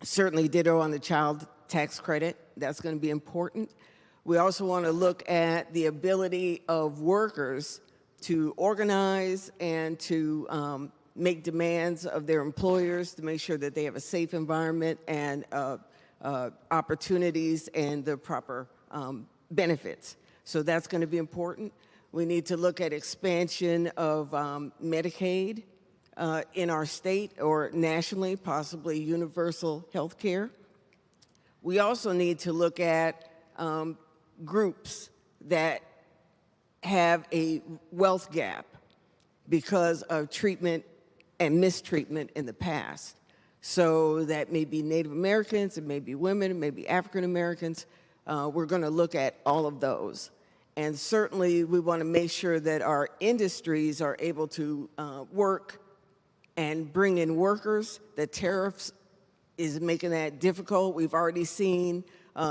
Certainly ditto on the child tax credit. That's going to be important. We also want to look at the ability of workers to organize and to make demands of their employers to make sure that they have a safe environment and opportunities and the proper benefits. So that's going to be important. We need to look at expansion of Medicaid in our state or nationally, possibly universal health care. We also need to look at groups that have a wealth gap because of treatment and mistreatment in the past. So that may be Native Americans, it may be women, it may be African Americans. We're going to look at all of those. And certainly we want to make sure that our industries are able to work and bring in workers. The tariffs is making that difficult. We've already seen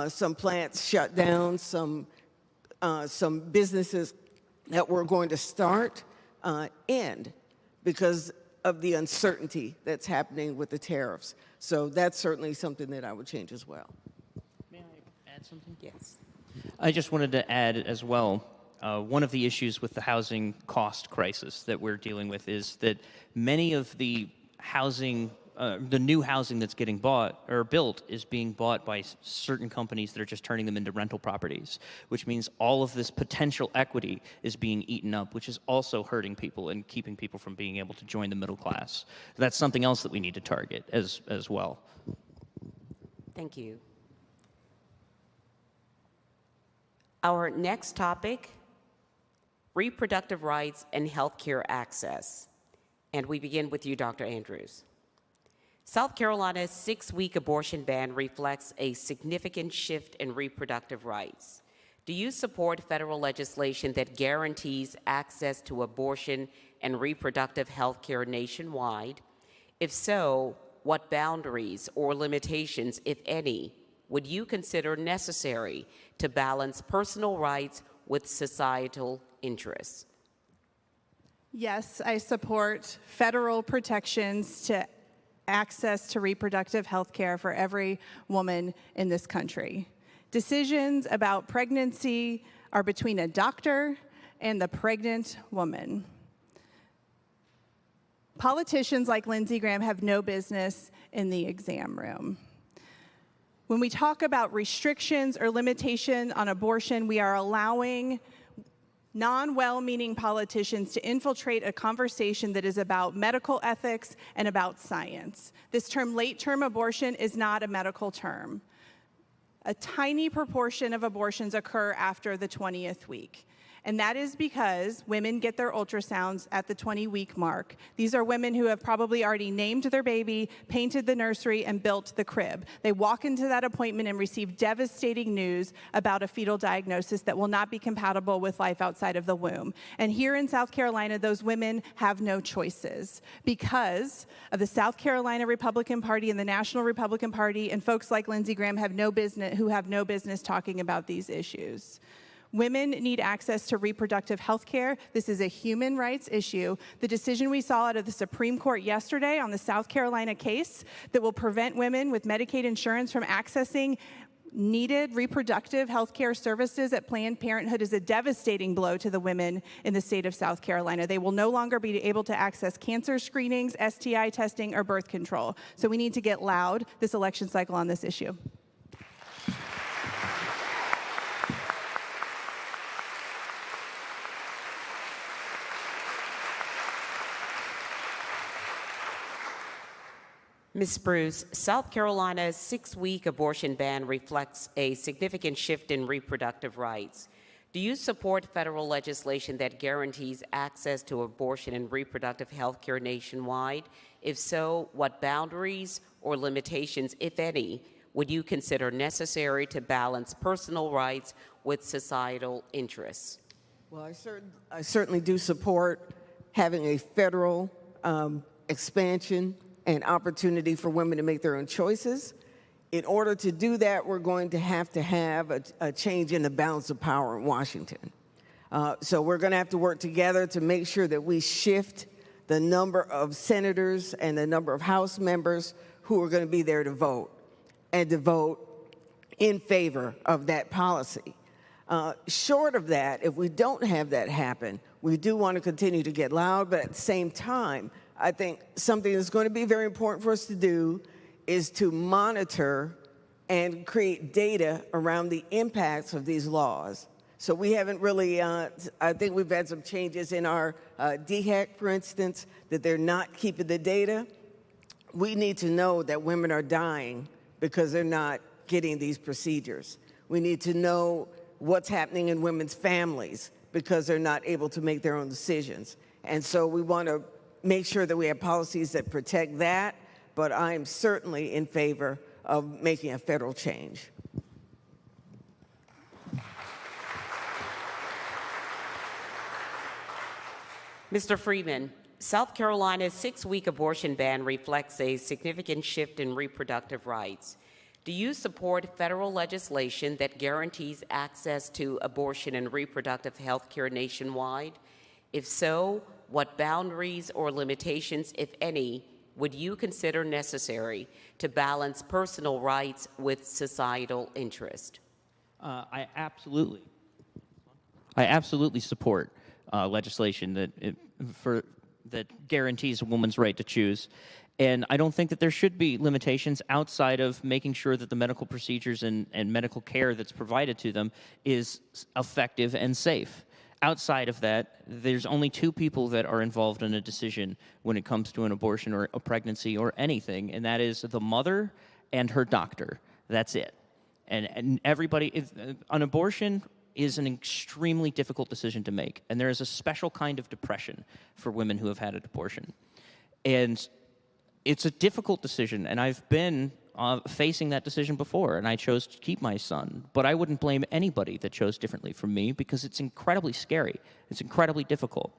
some plants shut down, some businesses that we're going to start end because of the uncertainty that's happening with the tariffs. So that's certainly something that I would change as well. May I add something? Yes. I just wanted to add as well, one of the issues with the housing cost crisis that we're dealing with is that many of the housing, the new housing that's getting bought or built is being bought by certain companies that are just turning them into rental properties, which means all of this potential equity is being eaten up, which is also hurting people and keeping people from being able to join the middle class. That's something else that we need to target as well. Thank you. Our next topic, reproductive rights and healthcare access. And we begin with you, Dr. Andrews. South Carolina's 6-week abortion ban reflects a significant shift in reproductive rights. Do you support federal legislation that guarantees access to abortion and reproductive health care nationwide? If so, what boundaries or limitations, if any, would you consider necessary to balance personal rights with societal interests? Yes, I support federal protections to access to reproductive health care for every woman in this country. Decisions about pregnancy are between a doctor and the pregnant woman. Politicians like Lindsey Graham have no business in the exam room. When we talk about restrictions or limitation on abortion, we are allowing non-well-meaning politicians to infiltrate a conversation that is about medical ethics and about science. This term, late-term abortion, is not a medical term. A tiny proportion of abortions occur after the 20th week. And that is because women get their ultrasounds at the 20-week mark. These are women who have probably already named their baby, painted the nursery, and built the crib. They walk into that appointment and receive devastating news about a fetal diagnosis that will not be compatible with life outside of the womb. And here in South Carolina, those women have no choices because of the South Carolina Republican Party and the National Republican Party, and folks like Lindsey Graham who have no business talking about these issues. Women need access to reproductive health care. This is a human rights issue. The decision we saw out of the Supreme Court yesterday on the South Carolina case that will prevent women with Medicaid insurance from accessing needed reproductive health care services at Planned Parenthood is a devastating blow to the women in the state of South Carolina. They will no longer be able to access cancer screenings, STI testing, or birth control. So we need to get loud this election cycle on this issue. Ms. Bruce, South Carolina's 6-week abortion ban reflects a significant shift in reproductive rights. Do you support federal legislation that guarantees access to abortion and reproductive health care nationwide? If so, what boundaries or limitations, if any, would you consider necessary to balance personal rights with societal interests? Well, I certainly do support having a federal expansion and opportunity for women to make their own choices. In order to do that, we're going to have a change in the balance of power in Washington. So we're going to have to work together to make sure that we shift the number of senators and the number of House members who are going to be there to vote, and to vote in favor of that policy. Short of that, if we don't have that happen, we do want to continue to get loud, but at the same time, I think something that's going to be very important for us to do is to monitor and create data around the impacts of these laws. So we haven't really, I think we've had some changes in our DHEC, for instance, that they're not keeping the data. We need to know that women are dying because they're not getting these procedures. We need to know what's happening in women's families because they're not able to make their own decisions. And so we want to make sure that we have policies that protect that, but I am certainly in favor of making a federal change. Mr. Freeman, South Carolina's 6-week abortion ban reflects a significant shift in reproductive rights. Do you support federal legislation that guarantees access to abortion and reproductive health care nationwide? If so, what boundaries or limitations, if any, would you consider necessary to balance personal rights with societal interest? I absolutely support legislation that guarantees a woman's right to choose. And I don't think that there should be limitations outside of making sure that the medical procedures and medical care that's provided to them is effective and safe. Outside of that, there's only 2 people that are involved in a decision when it comes to an abortion or a pregnancy or anything, and that is the mother and her doctor. That's it. And everybody, an abortion is an extremely difficult decision to make, and there is a special kind of depression for women who have had an abortion. And it's a difficult decision, and I've been facing that decision before, and I chose to keep my son. But I wouldn't blame anybody that chose differently from me because it's incredibly scary. It's incredibly difficult.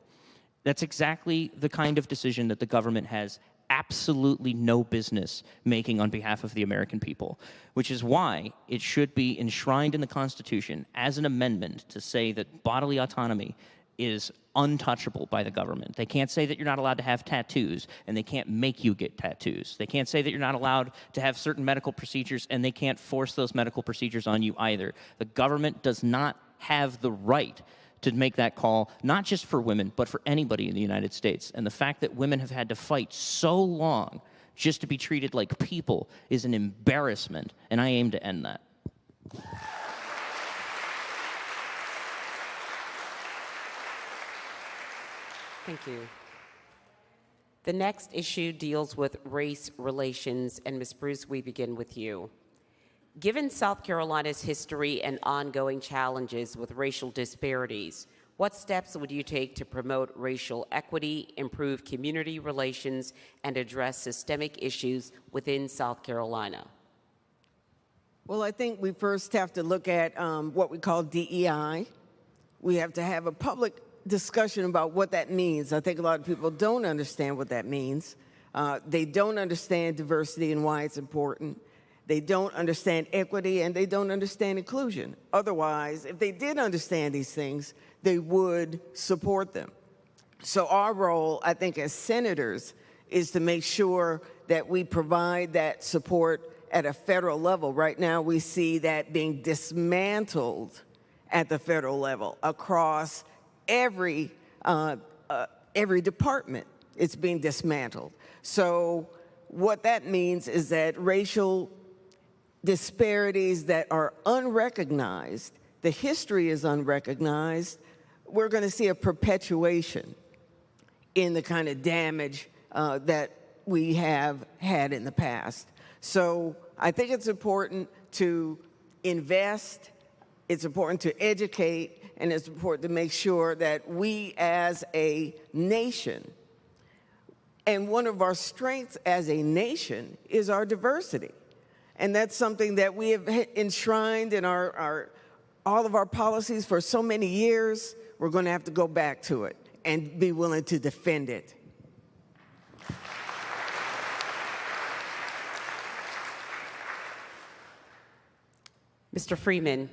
That's exactly the kind of decision that the government has absolutely no business making on behalf of the American people, which is why it should be enshrined in the Constitution as an amendment to say that bodily autonomy is untouchable by the government. They can't say that you're not allowed to have tattoos, and they can't make you get tattoos. They can't say that you're not allowed to have certain medical procedures, and they can't force those medical procedures on you either. The government does not have the right to make that call, not just for women, but for anybody in the United States. And the fact that women have had to fight so long just to be treated like people is an embarrassment, and I aim to end that. Thank you. The next issue deals with race relations, and Ms. Bruce, we begin with you. Given South Carolina's history and ongoing challenges with racial disparities, what steps would you take to promote racial equity, improve community relations, and address systemic issues within South Carolina? Well, I think we first have to look at what we call DEI. We have to have a public discussion about what that means. I think a lot of people don't understand what that means. They don't understand diversity and why it's important. They don't understand equity, and they don't understand inclusion. Otherwise, if they did understand these things, they would support them. So our role, I think, as senators, is to make sure that we provide that support at a federal level. Right now, we see that being dismantled at the federal level across every department. It's being dismantled. So what that means is that racial disparities that are unrecognized, the history is unrecognized, we're going to see a perpetuation in the kind of damage that we have had in the past. So I think it's important to invest, it's important to educate, and it's important to make sure that we as a nation, and one of our strengths as a nation is our diversity. And that's something that we have enshrined in all of our policies for so many years. We're going to have to go back to it and be willing to defend it. Mr. Freeman,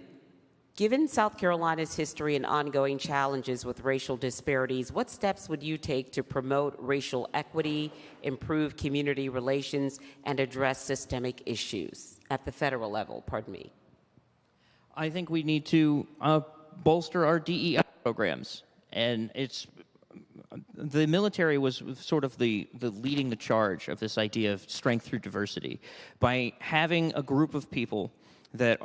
given South Carolina's history and ongoing challenges with racial disparities, what steps would you take to promote racial equity, improve community relations, and address systemic issues at the federal level? Pardon me. I think we need to bolster our DEI programs, and the military was sort of the leading the charge of this idea of strength through diversity by having a group of people that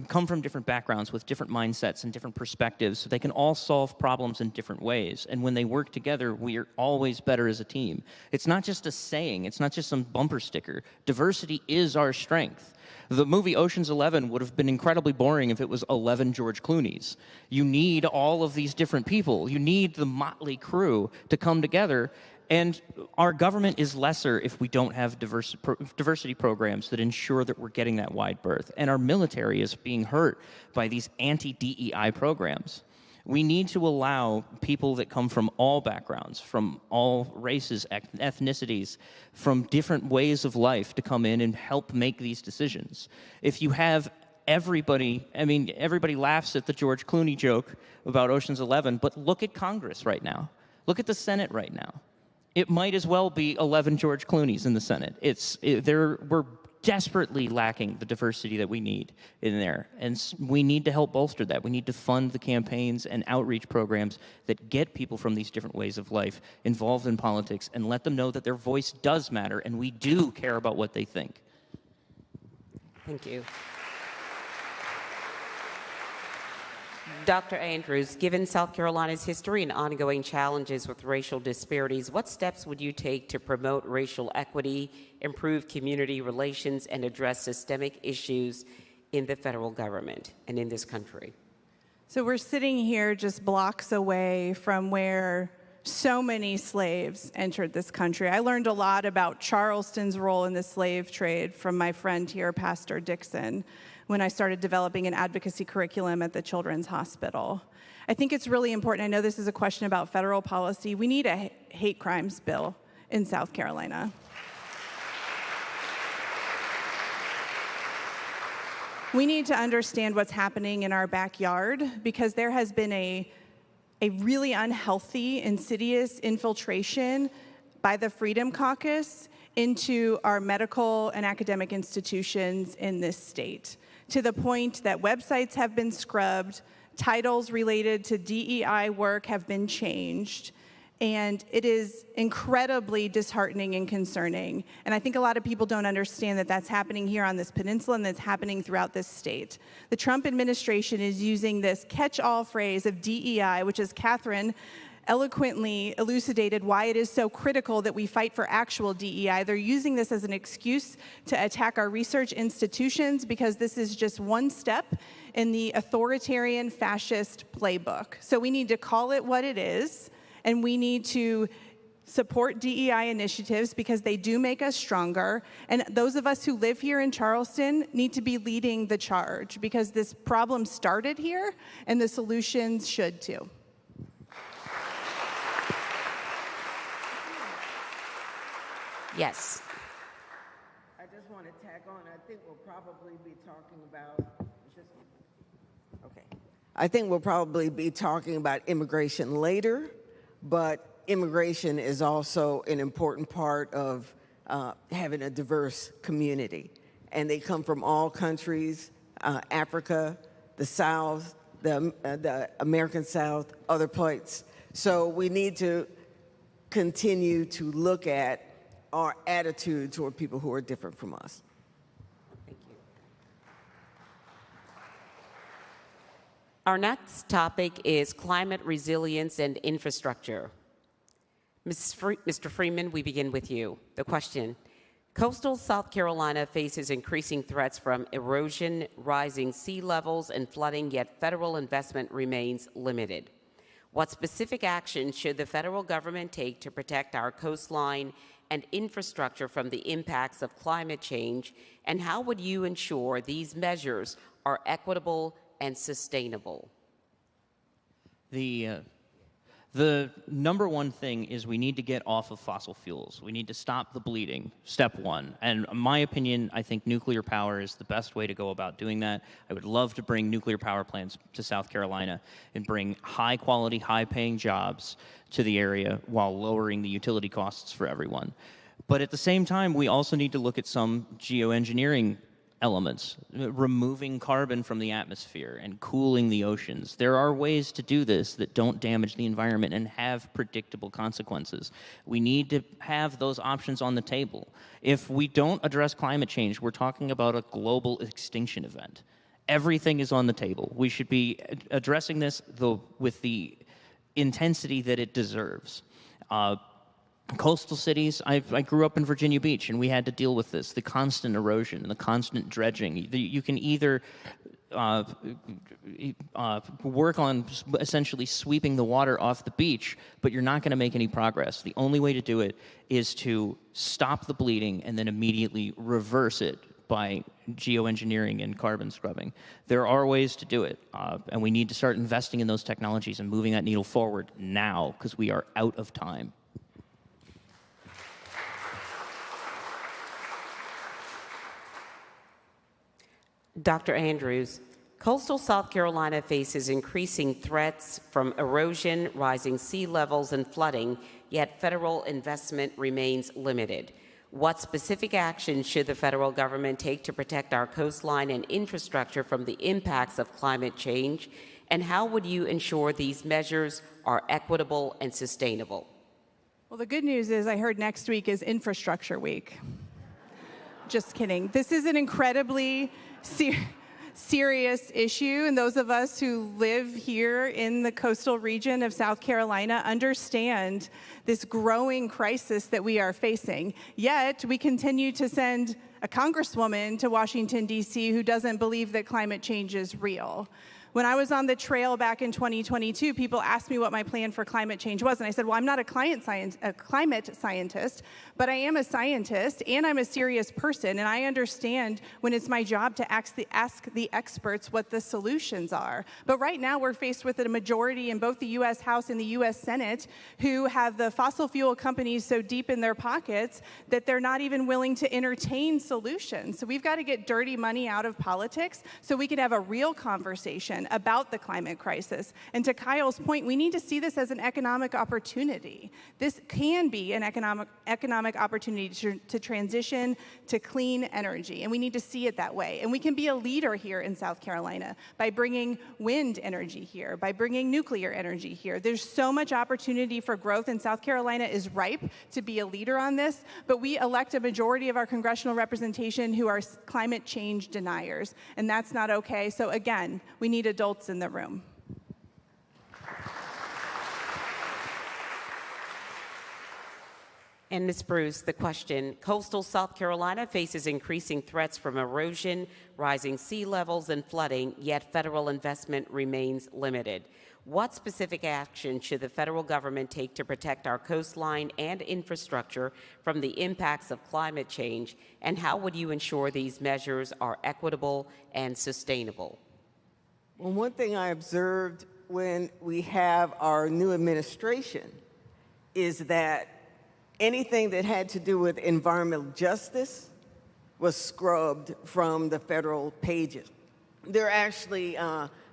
come from different backgrounds with different mindsets and different perspectives, so they can all solve problems in different ways. And when they work together, we are always better as a team. It's not just a saying. It's not just some bumper sticker. Diversity is our strength. The movie Ocean's 11 would have been incredibly boring if it was 11 George Clooney's. You need all of these different people. You need the motley crew to come together. And our government is lesser if we don't have diversity programs that ensure that we're getting that wide berth. And our military is being hurt by these anti-DEI programs. We need to allow people that come from all backgrounds, from all races, ethnicities, from different ways of life to come in and help make these decisions. If you have everybody laughs at the George Clooney joke about Ocean's 11, but look at Congress right now. Look at the Senate right now. It might as well be 11 George Clooney's in the Senate. We're desperately lacking the diversity that we need in there, and we need to help bolster that. We need to fund the campaigns and outreach programs that get people from these different ways of life involved in politics and let them know that their voice does matter and we do care about what they think. Thank you. Dr. Andrews, given South Carolina's history and ongoing challenges with racial disparities, what steps would you take to promote racial equity, improve community relations, and address systemic issues in the federal government and in this country? So we're sitting here just blocks away from where so many slaves entered this country. I learned a lot about Charleston's role in the slave trade from my friend here, Pastor Dixon, when I started developing an advocacy curriculum at the Children's Hospital. I think it's really important. I know this is a question about federal policy. We need a hate crimes bill in South Carolina. We need to understand what's happening in our backyard because there has been a really unhealthy, insidious infiltration by the Freedom Caucus into our medical and academic institutions in this state, to the point that websites have been scrubbed, titles related to DEI work have been changed, and it is incredibly disheartening and concerning. And I think a lot of people don't understand that that's happening here on this peninsula and that's happening throughout this state. The Trump administration is using this catch-all phrase of DEI, which is Catherine eloquently elucidated why it is so critical that we fight for actual DEI. They're using this as an excuse to attack our research institutions because this is just one step in the authoritarian fascist playbook. So we need to call it what it is, and we need to support DEI initiatives because they do make us stronger. And those of us who live here in Charleston need to be leading the charge because this problem started here and the solutions should too. Yes. I just want to tack on. I think we'll probably be talking about. Okay. I think we'll probably be talking about immigration later, but immigration is also an important part of having a diverse community, and they come from all countries: Africa, the South, the American South, other places. So we need to continue to look at our attitude toward people who are different from us. Thank you. Our next topic is climate resilience and infrastructure. Mr. Freeman, we begin with you. The question: coastal South Carolina faces increasing threats from erosion, rising sea levels, and flooding, yet federal investment remains limited. What specific action should the federal government take to protect our coastline and infrastructure from the impacts of climate change, and how would you ensure these measures are equitable and sustainable? The number one thing is we need to get off of fossil fuels. We need to stop the bleeding, step one. And in my opinion, I think nuclear power is the best way to go about doing that. I would love to bring nuclear power plants to South Carolina and bring high quality, high paying jobs to the area while lowering the utility costs for everyone. But at the same time, we also need to look at some geoengineering elements, removing carbon from the atmosphere and cooling the oceans. There are ways to do this that don't damage the environment and have predictable consequences. We need to have those options on the table. If we don't address climate change, we're talking about a global extinction event. Everything is on the table. We should be addressing this with the intensity that it deserves. Coastal cities, I grew up in Virginia Beach, and we had to deal with this, the constant erosion and the constant dredging. You can either work on essentially sweeping the water off the beach, but you're not going to make any progress. The only way to do it is to stop the bleeding and then immediately reverse it by geoengineering and carbon scrubbing. There are ways to do it, and we need to start investing in those technologies and moving that needle forward now, because we are out of time. Dr. Andrews, coastal South Carolina faces increasing threats from erosion, rising sea levels, and flooding, yet federal investment remains limited. What specific action should the federal government take to protect our coastline and infrastructure from the impacts of climate change, and how would you ensure these measures are equitable and sustainable? Well, the good news is I heard next week is Infrastructure Week. Just kidding. This is an incredibly serious issue, and those of us who live here in the coastal region of South Carolina understand this growing crisis that we are facing. Yet, we continue to send a congresswoman to Washington, D.C. who doesn't believe that climate change is real. When I was on the trail back in 2022, people asked me what my plan for climate change was, and I said, well, I'm not a climate scientist, but I am a scientist, and I'm a serious person, and I understand when it's my job to ask the experts what the solutions are. But right now, we're faced with a majority in both the U.S. House and the U.S. Senate who have the fossil fuel companies so deep in their pockets that they're not even willing to entertain solutions. So we've got to get dirty money out of politics so we can have a real conversation about the climate crisis. And to Kyle's point, we need to see this as an economic opportunity. This can be an economic opportunity to transition to clean energy, and we need to see it that way. And we can be a leader here in South Carolina by bringing wind energy here, by bringing nuclear energy here. There's so much opportunity for growth, and South Carolina is ripe to be a leader on this, but we elect a majority of our congressional representation who are climate change deniers, and that's not okay. So again, we need adults in the room. And Ms. Bruce, the question, coastal South Carolina faces increasing threats from erosion, rising sea levels, and flooding, yet federal investment remains limited. What specific action should the federal government take to protect our coastline and infrastructure from the impacts of climate change, and how would you ensure these measures are equitable and sustainable? Well, one thing I observed when we have our new administration is that anything that had to do with environmental justice was scrubbed from the federal pages. There are actually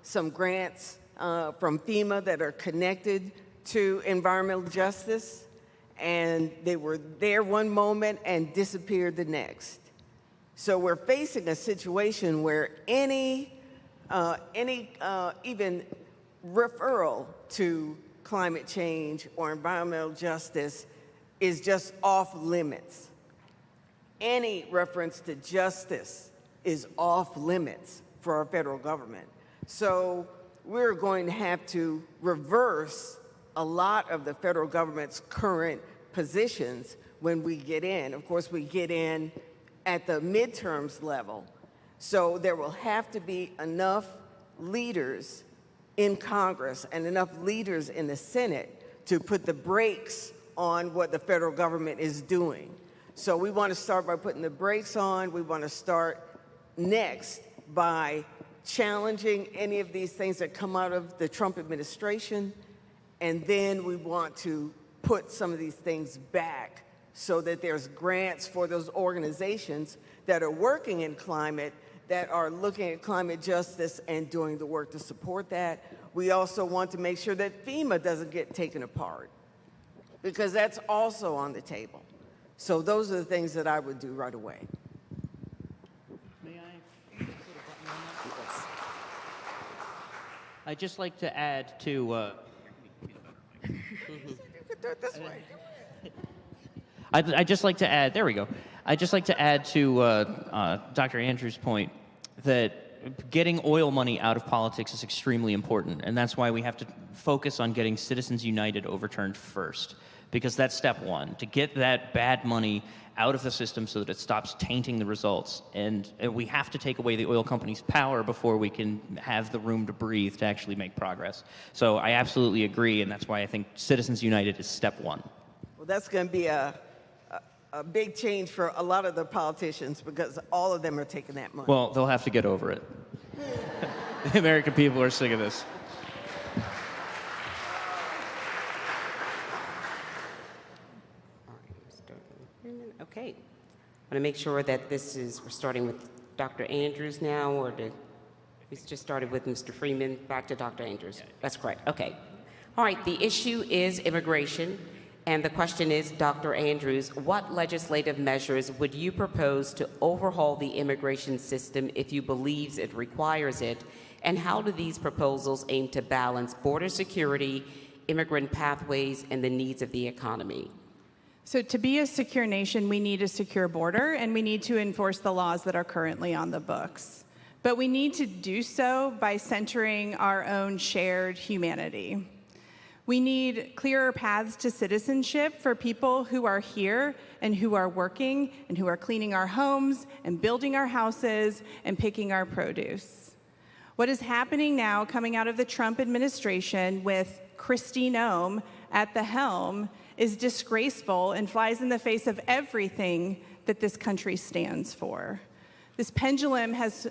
some grants from FEMA that are connected to environmental justice, and they were there one moment and disappeared the next. So we're facing a situation where any even referral to climate change or environmental justice is just off limits. Any reference to justice is off limits for our federal government. So we're going to have to reverse a lot of the federal government's current positions when we get in. Of course, we get in at the midterms level. So there will have to be enough leaders in Congress and enough leaders in the Senate to put the brakes on what the federal government is doing. So we want to start by putting the brakes on. We want to start next by challenging any of these things that come out of the Trump administration. And then we want to put some of these things back so that there's grants for those organizations that are working in climate, that are looking at climate justice and doing the work to support that. We also want to make sure that FEMA doesn't get taken apart, because that's also on the table. So those are the things that I would do right away. May I put a button on that? I'd just like to add to... This way. I'd just like to add, there we go. I'd just like to add to Dr. Andrews' point that getting oil money out of politics is extremely important, and that's why we have to focus on getting Citizens United overturned first, because that's step one, to get that bad money out of the system so that it stops tainting the results. And we have to take away the oil companies' power before we can have the room to breathe to actually make progress. So I absolutely agree, and that's why I think Citizens United is step one. Well, that's going to be a big change for a lot of the politicians, because all of them are taking that money. Well, they'll have to get over it. The American people are sick of this. Okay. I want to make sure that we're starting with Dr. Andrews now, or we just started with Mr. Freeman, back to Dr. Andrews. That's correct. Okay. All right. The issue is immigration. And the question is, Dr. Andrews, what legislative measures would you propose to overhaul the immigration system if you believe it requires it? And how do these proposals aim to balance border security, immigrant pathways, and the needs of the economy? So to be a secure nation, we need a secure border, and we need to enforce the laws that are currently on the books. But we need to do so by centering our own shared humanity. We need clearer paths to citizenship for people who are here and who are working and who are cleaning our homes and building our houses and picking our produce. What is happening now, coming out of the Trump administration with Kristi Noem at the helm, is disgraceful and flies in the face of everything that this country stands for. This pendulum has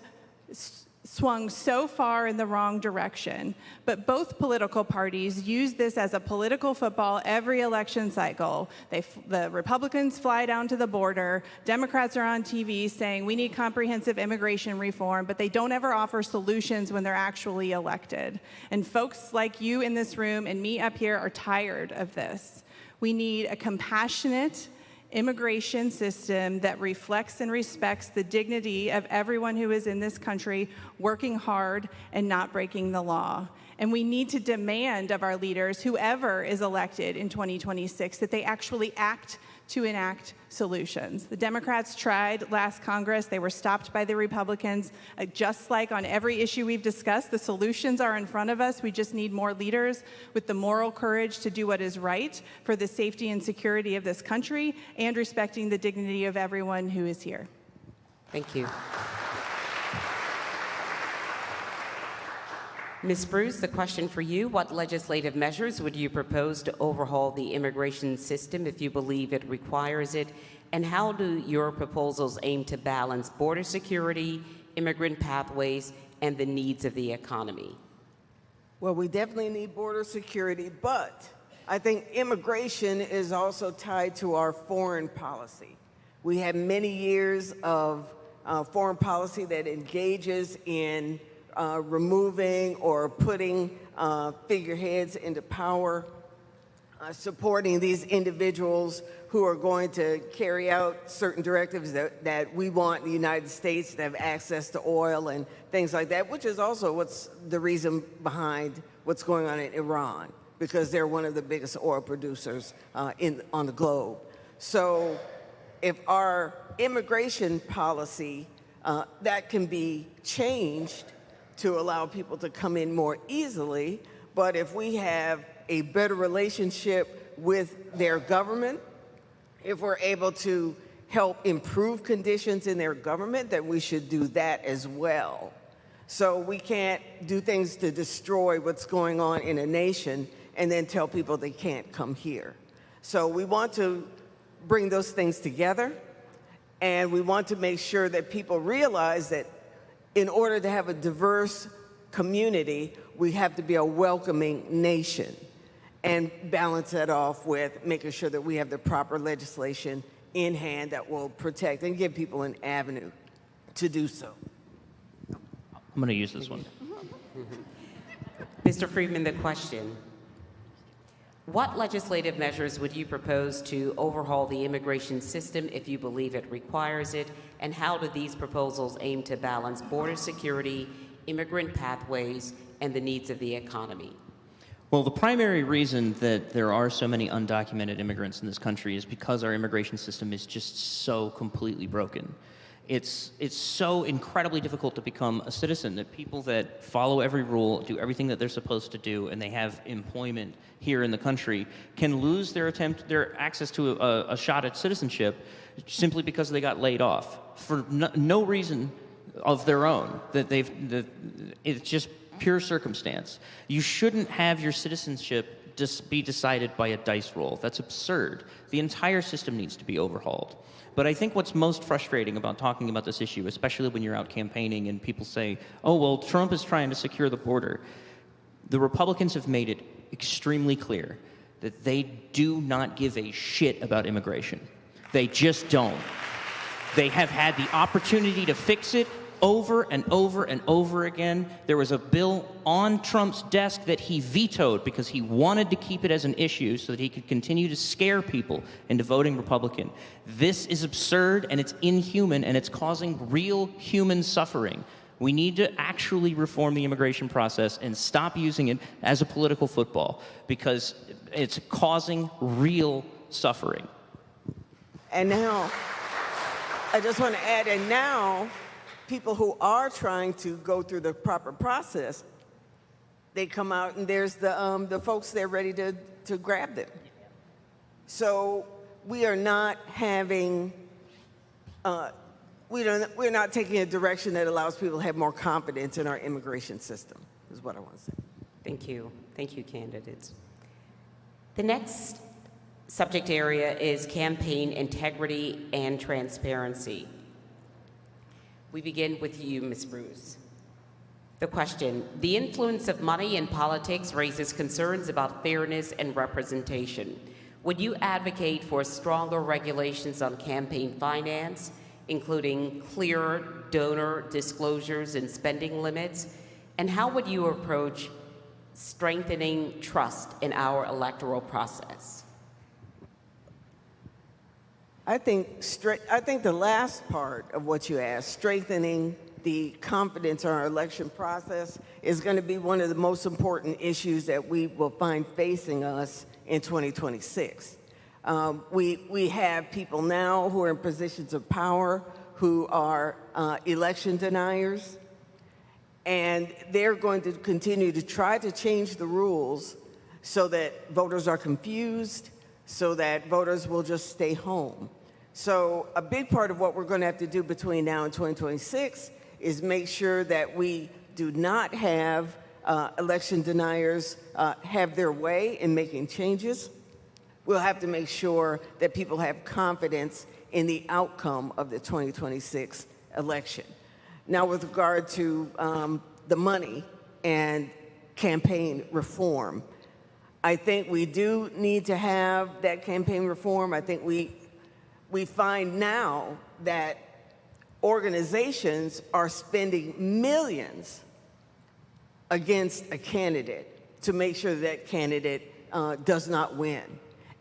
swung so far in the wrong direction, but both political parties use this as a political football every election cycle. The Republicans fly down to the border, Democrats are on TV saying we need comprehensive immigration reform, but they don't ever offer solutions when they're actually elected. And folks like you in this room and me up here are tired of this. We need a compassionate immigration system that reflects and respects the dignity of everyone who is in this country working hard and not breaking the law. And we need to demand of our leaders, whoever is elected in 2026, that they actually act to enact solutions. The Democrats tried last Congress. They were stopped by the Republicans. Just like on every issue we've discussed, the solutions are in front of us. We just need more leaders with the moral courage to do what is right for the safety and security of this country and respecting the dignity of everyone who is here. Thank you. Ms. Bruce, the question for you: what legislative measures would you propose to overhaul the immigration system if you believe it requires it? And how do your proposals aim to balance border security, immigrant pathways, and the needs of the economy? Well, we definitely need border security, but I think immigration is also tied to our foreign policy. We have many years of foreign policy that engages in removing or putting figureheads into power, supporting these individuals who are going to carry out certain directives that we want the United States to have access to oil and things like that, which is also what's the reason behind what's going on in Iran, because they're one of the biggest oil producers on the globe. So if our immigration policy, that can be changed to allow people to come in more easily, but if we have a better relationship with their government, if we're able to help improve conditions in their government, then we should do that as well. So we can't do things to destroy what's going on in a nation and then tell people they can't come here. So we want to bring those things together, and we want to make sure that people realize that in order to have a diverse community, we have to be a welcoming nation, and balance that off with making sure that we have the proper legislation in hand that will protect and give people an avenue to do so. I'm going to use this one. Mr. Freeman, the question: what legislative measures would you propose to overhaul the immigration system if you believe it requires it? And how do these proposals aim to balance border security, immigrant pathways, and the needs of the economy? Well, the primary reason that there are so many undocumented immigrants in this country is because our immigration system is just so completely broken. It's so incredibly difficult to become a citizen that people that follow every rule, do everything that they're supposed to do, and they have employment here in the country can lose their access to a shot at citizenship simply because they got laid off for no reason of their own. It's just pure circumstance. You shouldn't have your citizenship just be decided by a dice roll. That's absurd. The entire system needs to be overhauled. But I think what's most frustrating about talking about this issue, especially when you're out campaigning and people say, oh, well, Trump is trying to secure the border. The Republicans have made it extremely clear that they do not give a shit about immigration. They just don't. They have had the opportunity to fix it over and over and over again. There was a bill on Trump's desk that he vetoed because he wanted to keep it as an issue so that he could continue to scare people into voting Republican. This is absurd, and it's inhuman, and it's causing real human suffering. We need to actually reform the immigration process and stop using it as a political football, because it's causing real suffering. And now, I just want to add, and now, people who are trying to go through the proper process, they come out and there's the folks there ready to grab them. So we are not having we're not taking a direction that allows people to have more confidence in our immigration system, is what I want to say. Thank you. Thank you, candidates. The next subject area is campaign integrity and transparency. We begin with you, Ms. Bruce. The question: the influence of money in politics raises concerns about fairness and representation. Would you advocate for stronger regulations on campaign finance, including clearer donor disclosures and spending limits? And how would you approach strengthening trust in our electoral process? I think the last part of what you asked, strengthening the confidence in our election process, is going to be one of the most important issues that we will find facing us in 2026. We have people now who are in positions of power who are election deniers, and they're going to continue to try to change the rules so that voters are confused, so that voters will just stay home. So a big part of what we're going to have to do between now and 2026 is make sure that we do not have election deniers have their way in making changes. We'll have to make sure that people have confidence in the outcome of the 2026 election. Now, with regard to the money and campaign reform, I think we do need to have that campaign reform. I think we find now that organizations are spending millions against a candidate to make sure that candidate does not win.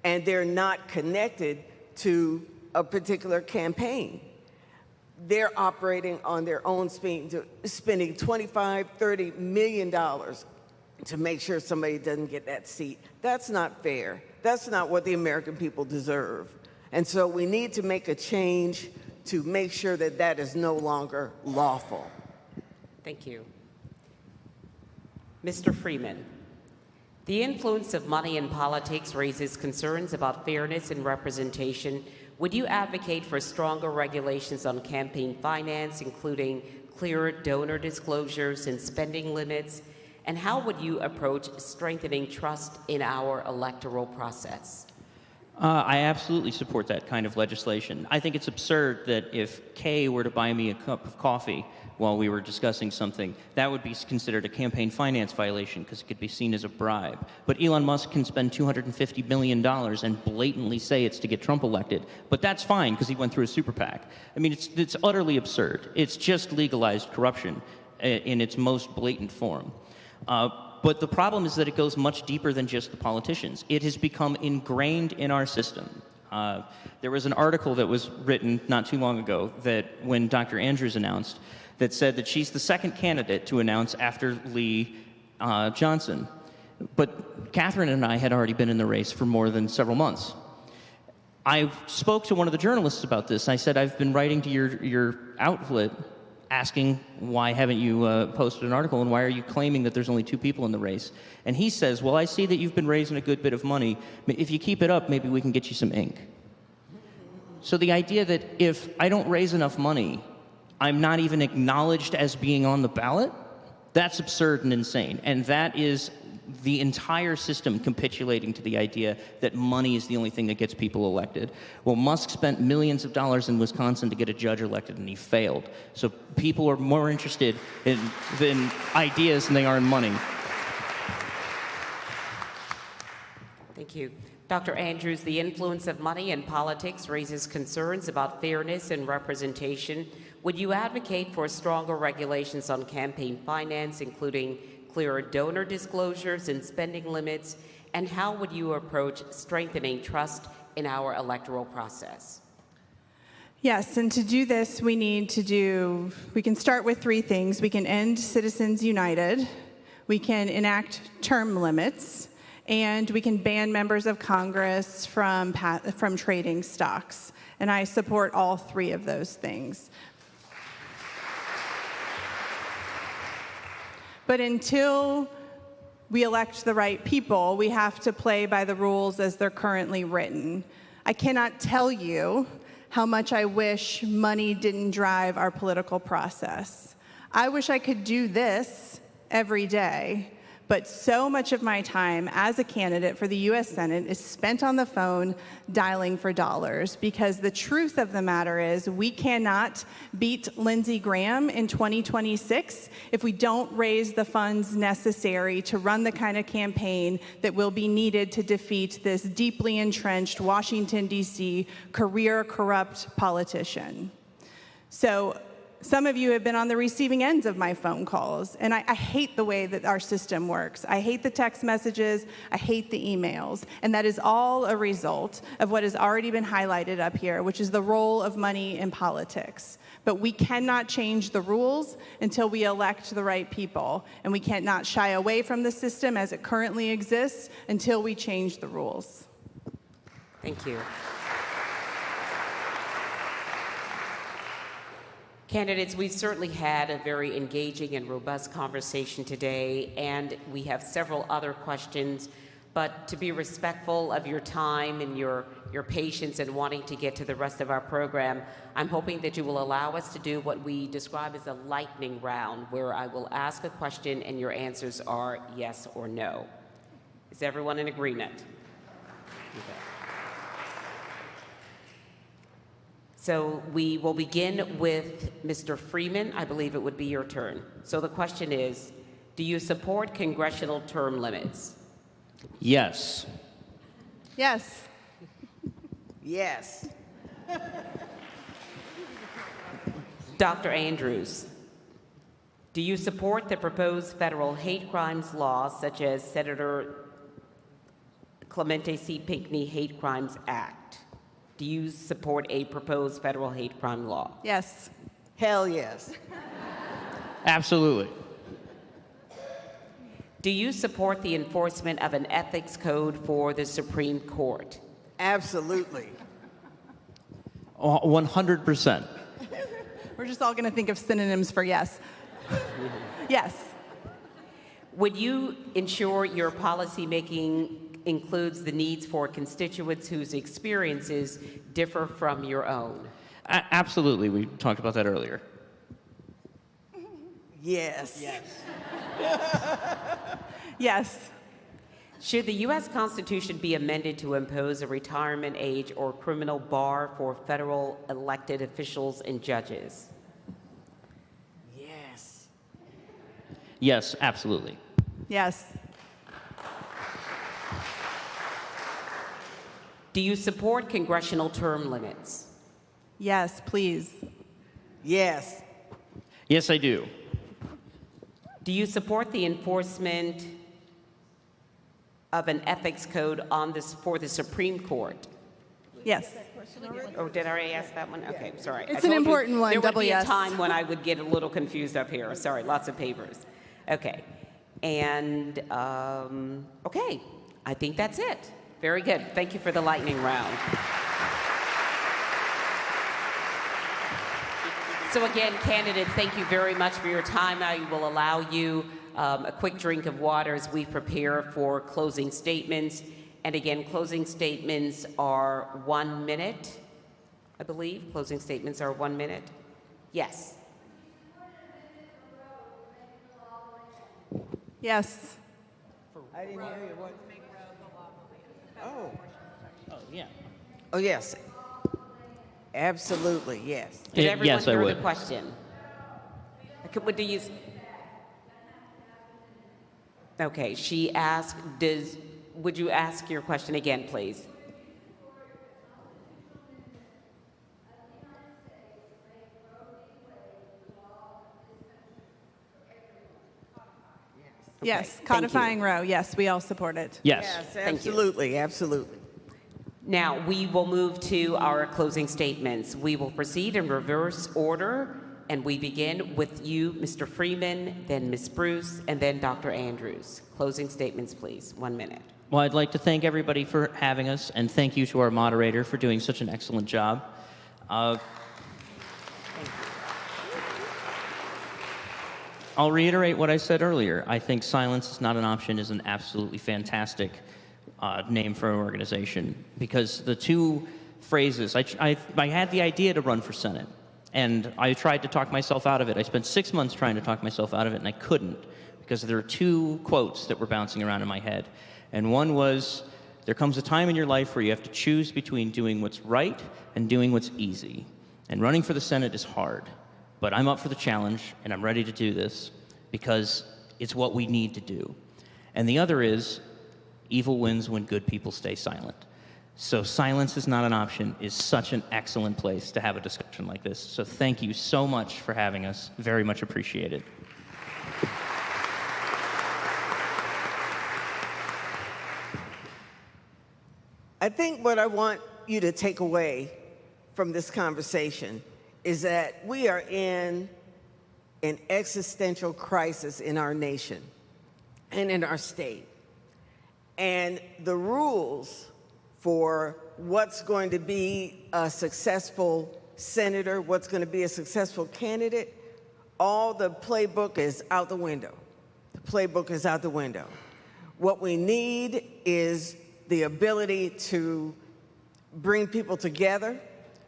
And they're not connected to a particular They're operating on their own spending $25, $30 million to make sure somebody doesn't get that seat. That's not fair. That's not what the American people deserve. And so we need to make a change to make sure that that is no longer lawful. Thank you. Mr. Freeman, the influence of money in politics raises concerns about fairness and representation. Would you advocate for stronger regulations on campaign finance, including clearer donor disclosures and spending limits? And how would you approach strengthening trust in our electoral process? I absolutely support that kind of legislation. I think it's absurd that if Kay were to buy me a cup of coffee while we were discussing something, that would be considered a campaign finance violation because it could be seen as a bribe. But Elon Musk can spend $250 million and blatantly say it's to get Trump elected. But that's fine because he went through a super PAC. I mean, it's utterly absurd. It's just legalized corruption in its most blatant form. But the problem is that it goes much deeper than just the politicians. It has become ingrained in our system. There was an article that was written not too long ago that when Dr. Andrews announced that said that she's the second candidate to announce after Lee Johnson. But Catherine and I had already been in the race for more than several months. I spoke to one of the journalists about this. I said, I've been writing to your outlet asking, why haven't you posted an article, and why are you claiming that there's only 2 people in the race? And he says, well, I see that you've been raising a good bit of money. If you keep it up, maybe we can get you some ink. So the idea that if I don't raise enough money, I'm not even acknowledged as being on the ballot, that's absurd and insane. And that is the entire system capitulating to the idea that money is the only thing that gets people elected. Well, Musk spent millions of dollars in Wisconsin to get a judge elected, and he failed. So people are more interested in ideas than they are in money. Thank you. Dr. Andrews, the influence of money in politics raises concerns about fairness and representation. Would you advocate for stronger regulations on campaign finance, including clearer donor disclosures and spending limits? And how would you approach strengthening trust in our electoral process? Yes, and to do this, we can start with 3 things. We can end Citizens United, we can enact term limits, and we can ban members of Congress from trading stocks. And I support all 3 of those things. But until we elect the right people, we have to play by the rules as they're currently written. I cannot tell you how much I wish money didn't drive our political process. I wish I could do this every day, but so much of my time as a candidate for the US Senate is spent on the phone dialing for dollars, because the truth of the matter is we cannot beat Lindsey Graham in 2026 if we don't raise the funds necessary to run the kind of campaign that will be needed to defeat this deeply entrenched Washington, D.C. career corrupt politician. So some of you have been on the receiving ends of my phone calls, and I hate the way that our system works. I hate the text messages, I hate the emails, and that is all a result of what has already been highlighted up here, which is the role of money in politics. But we cannot change the rules until we elect the right people, and we cannot shy away from the system as it currently exists until we change the rules. Thank you. Candidates, we've certainly had a very engaging and robust conversation today, and we have several other questions, but to be respectful of your time and your patience and wanting to get to the rest of our program, I'm hoping that you will allow us to do what we describe as a lightning round, where I will ask a question and your answers are yes or no. Is everyone in agreement? Okay. So we will begin with Mr. Freeman. I believe it would be your turn. So the question is, do you support congressional term limits? Yes. Yes. Yes. Dr. Andrews, do you support the proposed federal hate crimes laws, such as Senator Clemente C. Pinckney Hate Crimes Act? Do you support a proposed federal hate crime law? Yes. Hell yes. Absolutely. Do you support the enforcement of an ethics code for the Supreme Court? Absolutely. 100%. We're just all going to think of synonyms for yes. Yes. Would you ensure your policymaking includes the needs for constituents whose experiences differ from your own? Absolutely. We talked about that earlier. Yes. Yes. Yes. Should the U.S. Constitution be amended to impose a retirement age or criminal bar for federal elected officials and judges? Yes. Yes, absolutely. Yes. Do you support congressional term limits? Yes, please. Yes. Yes, I do. Do you support the enforcement of an ethics code for the Supreme Court? Yes. Oh, did I already ask that one? Okay, sorry. It's an important one, There would double be yes. a time when I would get a little confused up here. Sorry, lots of papers. Okay. And, okay, I think that's it. Very good. Thank you for the lightning round. So again, candidates, thank you very much for your time. I will allow you a quick drink of water as we prepare for closing statements. And again, closing statements are 1 minute, I believe. Closing statements are 1 minute. Yes. Yes. I didn't hear you. What? Oh. Oh, yeah. Oh, yes. Absolutely, yes. Did everyone yes, I hear would. the question? What do you? Okay, she asked, would you ask your question again, please? Yes. thank Codifying Roe. Yes, we all support it. Yes. Yes, Thank you. absolutely, absolutely. Now, we will move to our closing statements. We will proceed in reverse order, and we begin with you, Mr. Freeman, then Ms. Bruce, and then Dr. Andrews. Closing statements, please. 1 minute. Well, I'd like to thank everybody for having us, and thank you to our moderator for doing such an excellent job. I'll reiterate what I said earlier. I think silence is not an option is an absolutely fantastic name for an organization, because the two phrases. I had the idea to run for Senate, and I tried to talk myself out of it. I spent 6 months trying to talk myself out of it, and I couldn't, because there are two quotes that were bouncing around in my head. And one was, there comes a time in your life where you have to choose between doing what's right and doing what's easy. And running for the Senate is hard, but I'm up for the challenge, and I'm ready to do this, because it's what we need to do. And the other is, evil wins when good people stay silent. So silence is not an option is such an excellent place to have a discussion like this. So thank you so much for having us. Very much appreciated. I think what I want you to take away from this conversation is that we are in an existential crisis in our nation and in our state. And the rules for what's going to be a successful senator, what's going to be a successful candidate, all the playbook is out the window. The playbook is out the window. What we need is the ability to bring people together.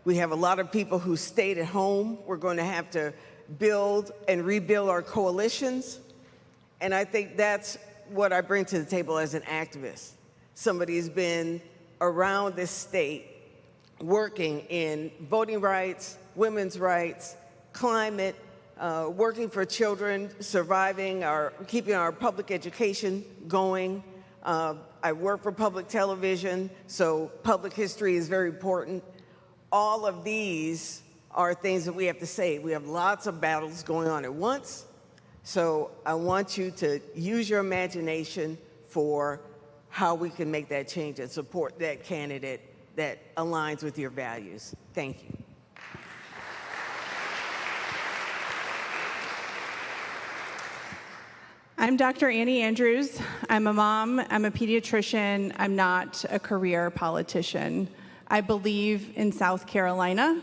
We have a lot of people who stayed at home. We're going to have to build and rebuild our coalitions. And I think that's what I bring to the table as an activist. Somebody who's been around this state working in voting rights, women's rights, climate, working for children, surviving, keeping our public education going. I work for public television, so public history is very important. All of these are things that we have to say. We have lots of battles going on at once. So I want you to use your imagination for how we can make that change and support that candidate that aligns with your values. Thank you. I'm Dr. Annie Andrews. I'm a mom, I'm a pediatrician, I'm not a career politician. I believe in South Carolina.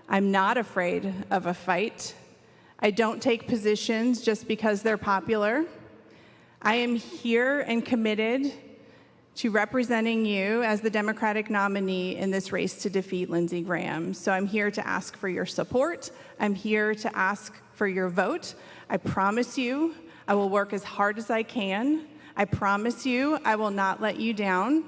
I'm not afraid of a fight. I don't take positions just because they're popular. I am here and committed to representing you as the Democratic nominee in this race to defeat Lindsey Graham. So I'm here to ask for your support. I'm here to ask for your vote. I promise you I will work as hard as I can. I promise you I will not let you down.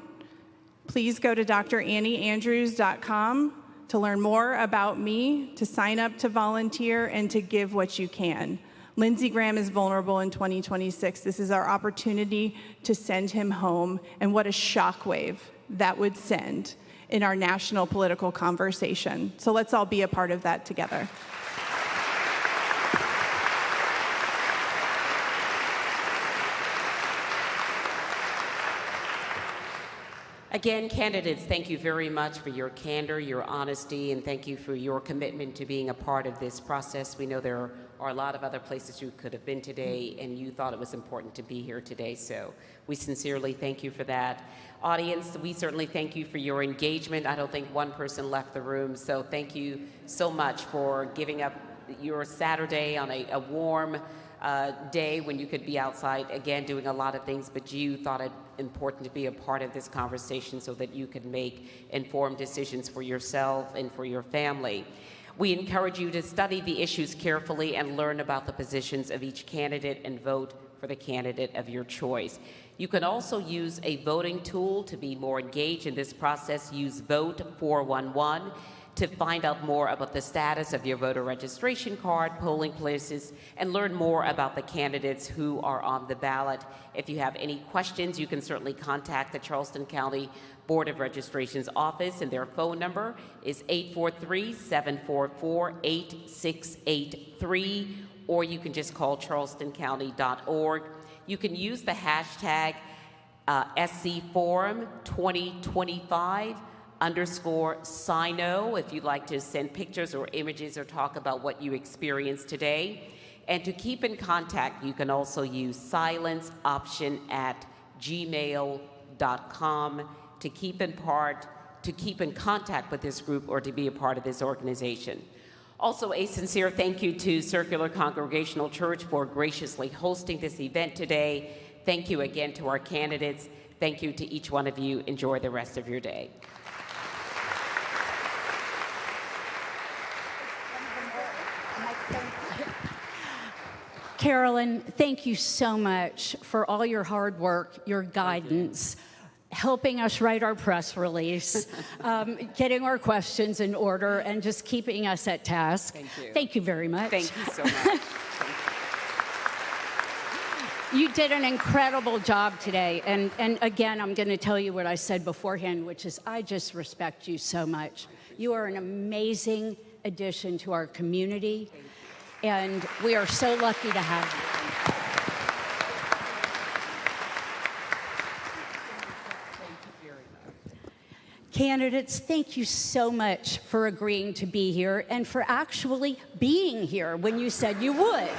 Please go to drannieandrews.com to learn more about me, to sign up to volunteer, and to give what you can. Lindsey Graham is vulnerable in 2026. This is our opportunity to send him home, and what a shockwave that would send in our national political conversation. So let's all be a part of that together. Again, candidates, thank you very much for your candor, your honesty, and thank you for your commitment to being a part of this process. We know there are a lot of other places you could have been today, and you thought it was important to be here today, so we sincerely thank you for that. Audience, we certainly thank you for your engagement. I don't think one person left the room, so thank you so much for giving up your Saturday on a warm day when you could be outside, again, doing a lot of things, but you thought it important to be a part of this conversation so that you could make informed decisions for yourself and for your family. We encourage you to study the issues carefully and learn about the positions of each candidate and vote for the candidate of your choice. You can also use a voting tool to be more engaged in this process. Use Vote 411 to find out more about the status of your voter registration card, polling places, and learn more about the candidates who are on the ballot. If you have any questions, you can certainly contact the Charleston County Board of Registration's office, and their phone number is 843-744-8683, or you can just call charlestoncounty.org. You can use the hashtag SCForum 2025 _SINO if you'd like to send pictures or images or talk about what you experienced today. And to keep in contact, you can also use silenceoption@gmail.com to keep in contact with this group or to be a part of this organization. Also, a sincere thank you to Circular Congregational Church for graciously hosting this event today. Thank you again to our candidates. Thank you to each one of you. Enjoy the rest of your day. Carolyn, thank you so much for all your hard work, your guidance, helping us write our press release, getting our questions in order, and just keeping us at task. Thank you. Thank you very much. Thank you so much. You did an incredible job today. And again, I'm going to tell you what I said beforehand, which is I just respect you so much. You are an amazing addition to our community, and we are so lucky to have you. Candidates, thank you so much for agreeing to be here and for actually being here when you said you would.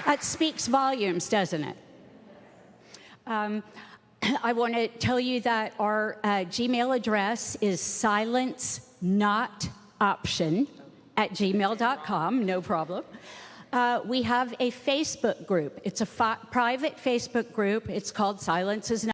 That speaks volumes, doesn't it? I want to tell you that our Gmail address is silencenotoption@gmail.com, no problem. We have a Facebook group. It's a private Facebook group. It's called Silence is Not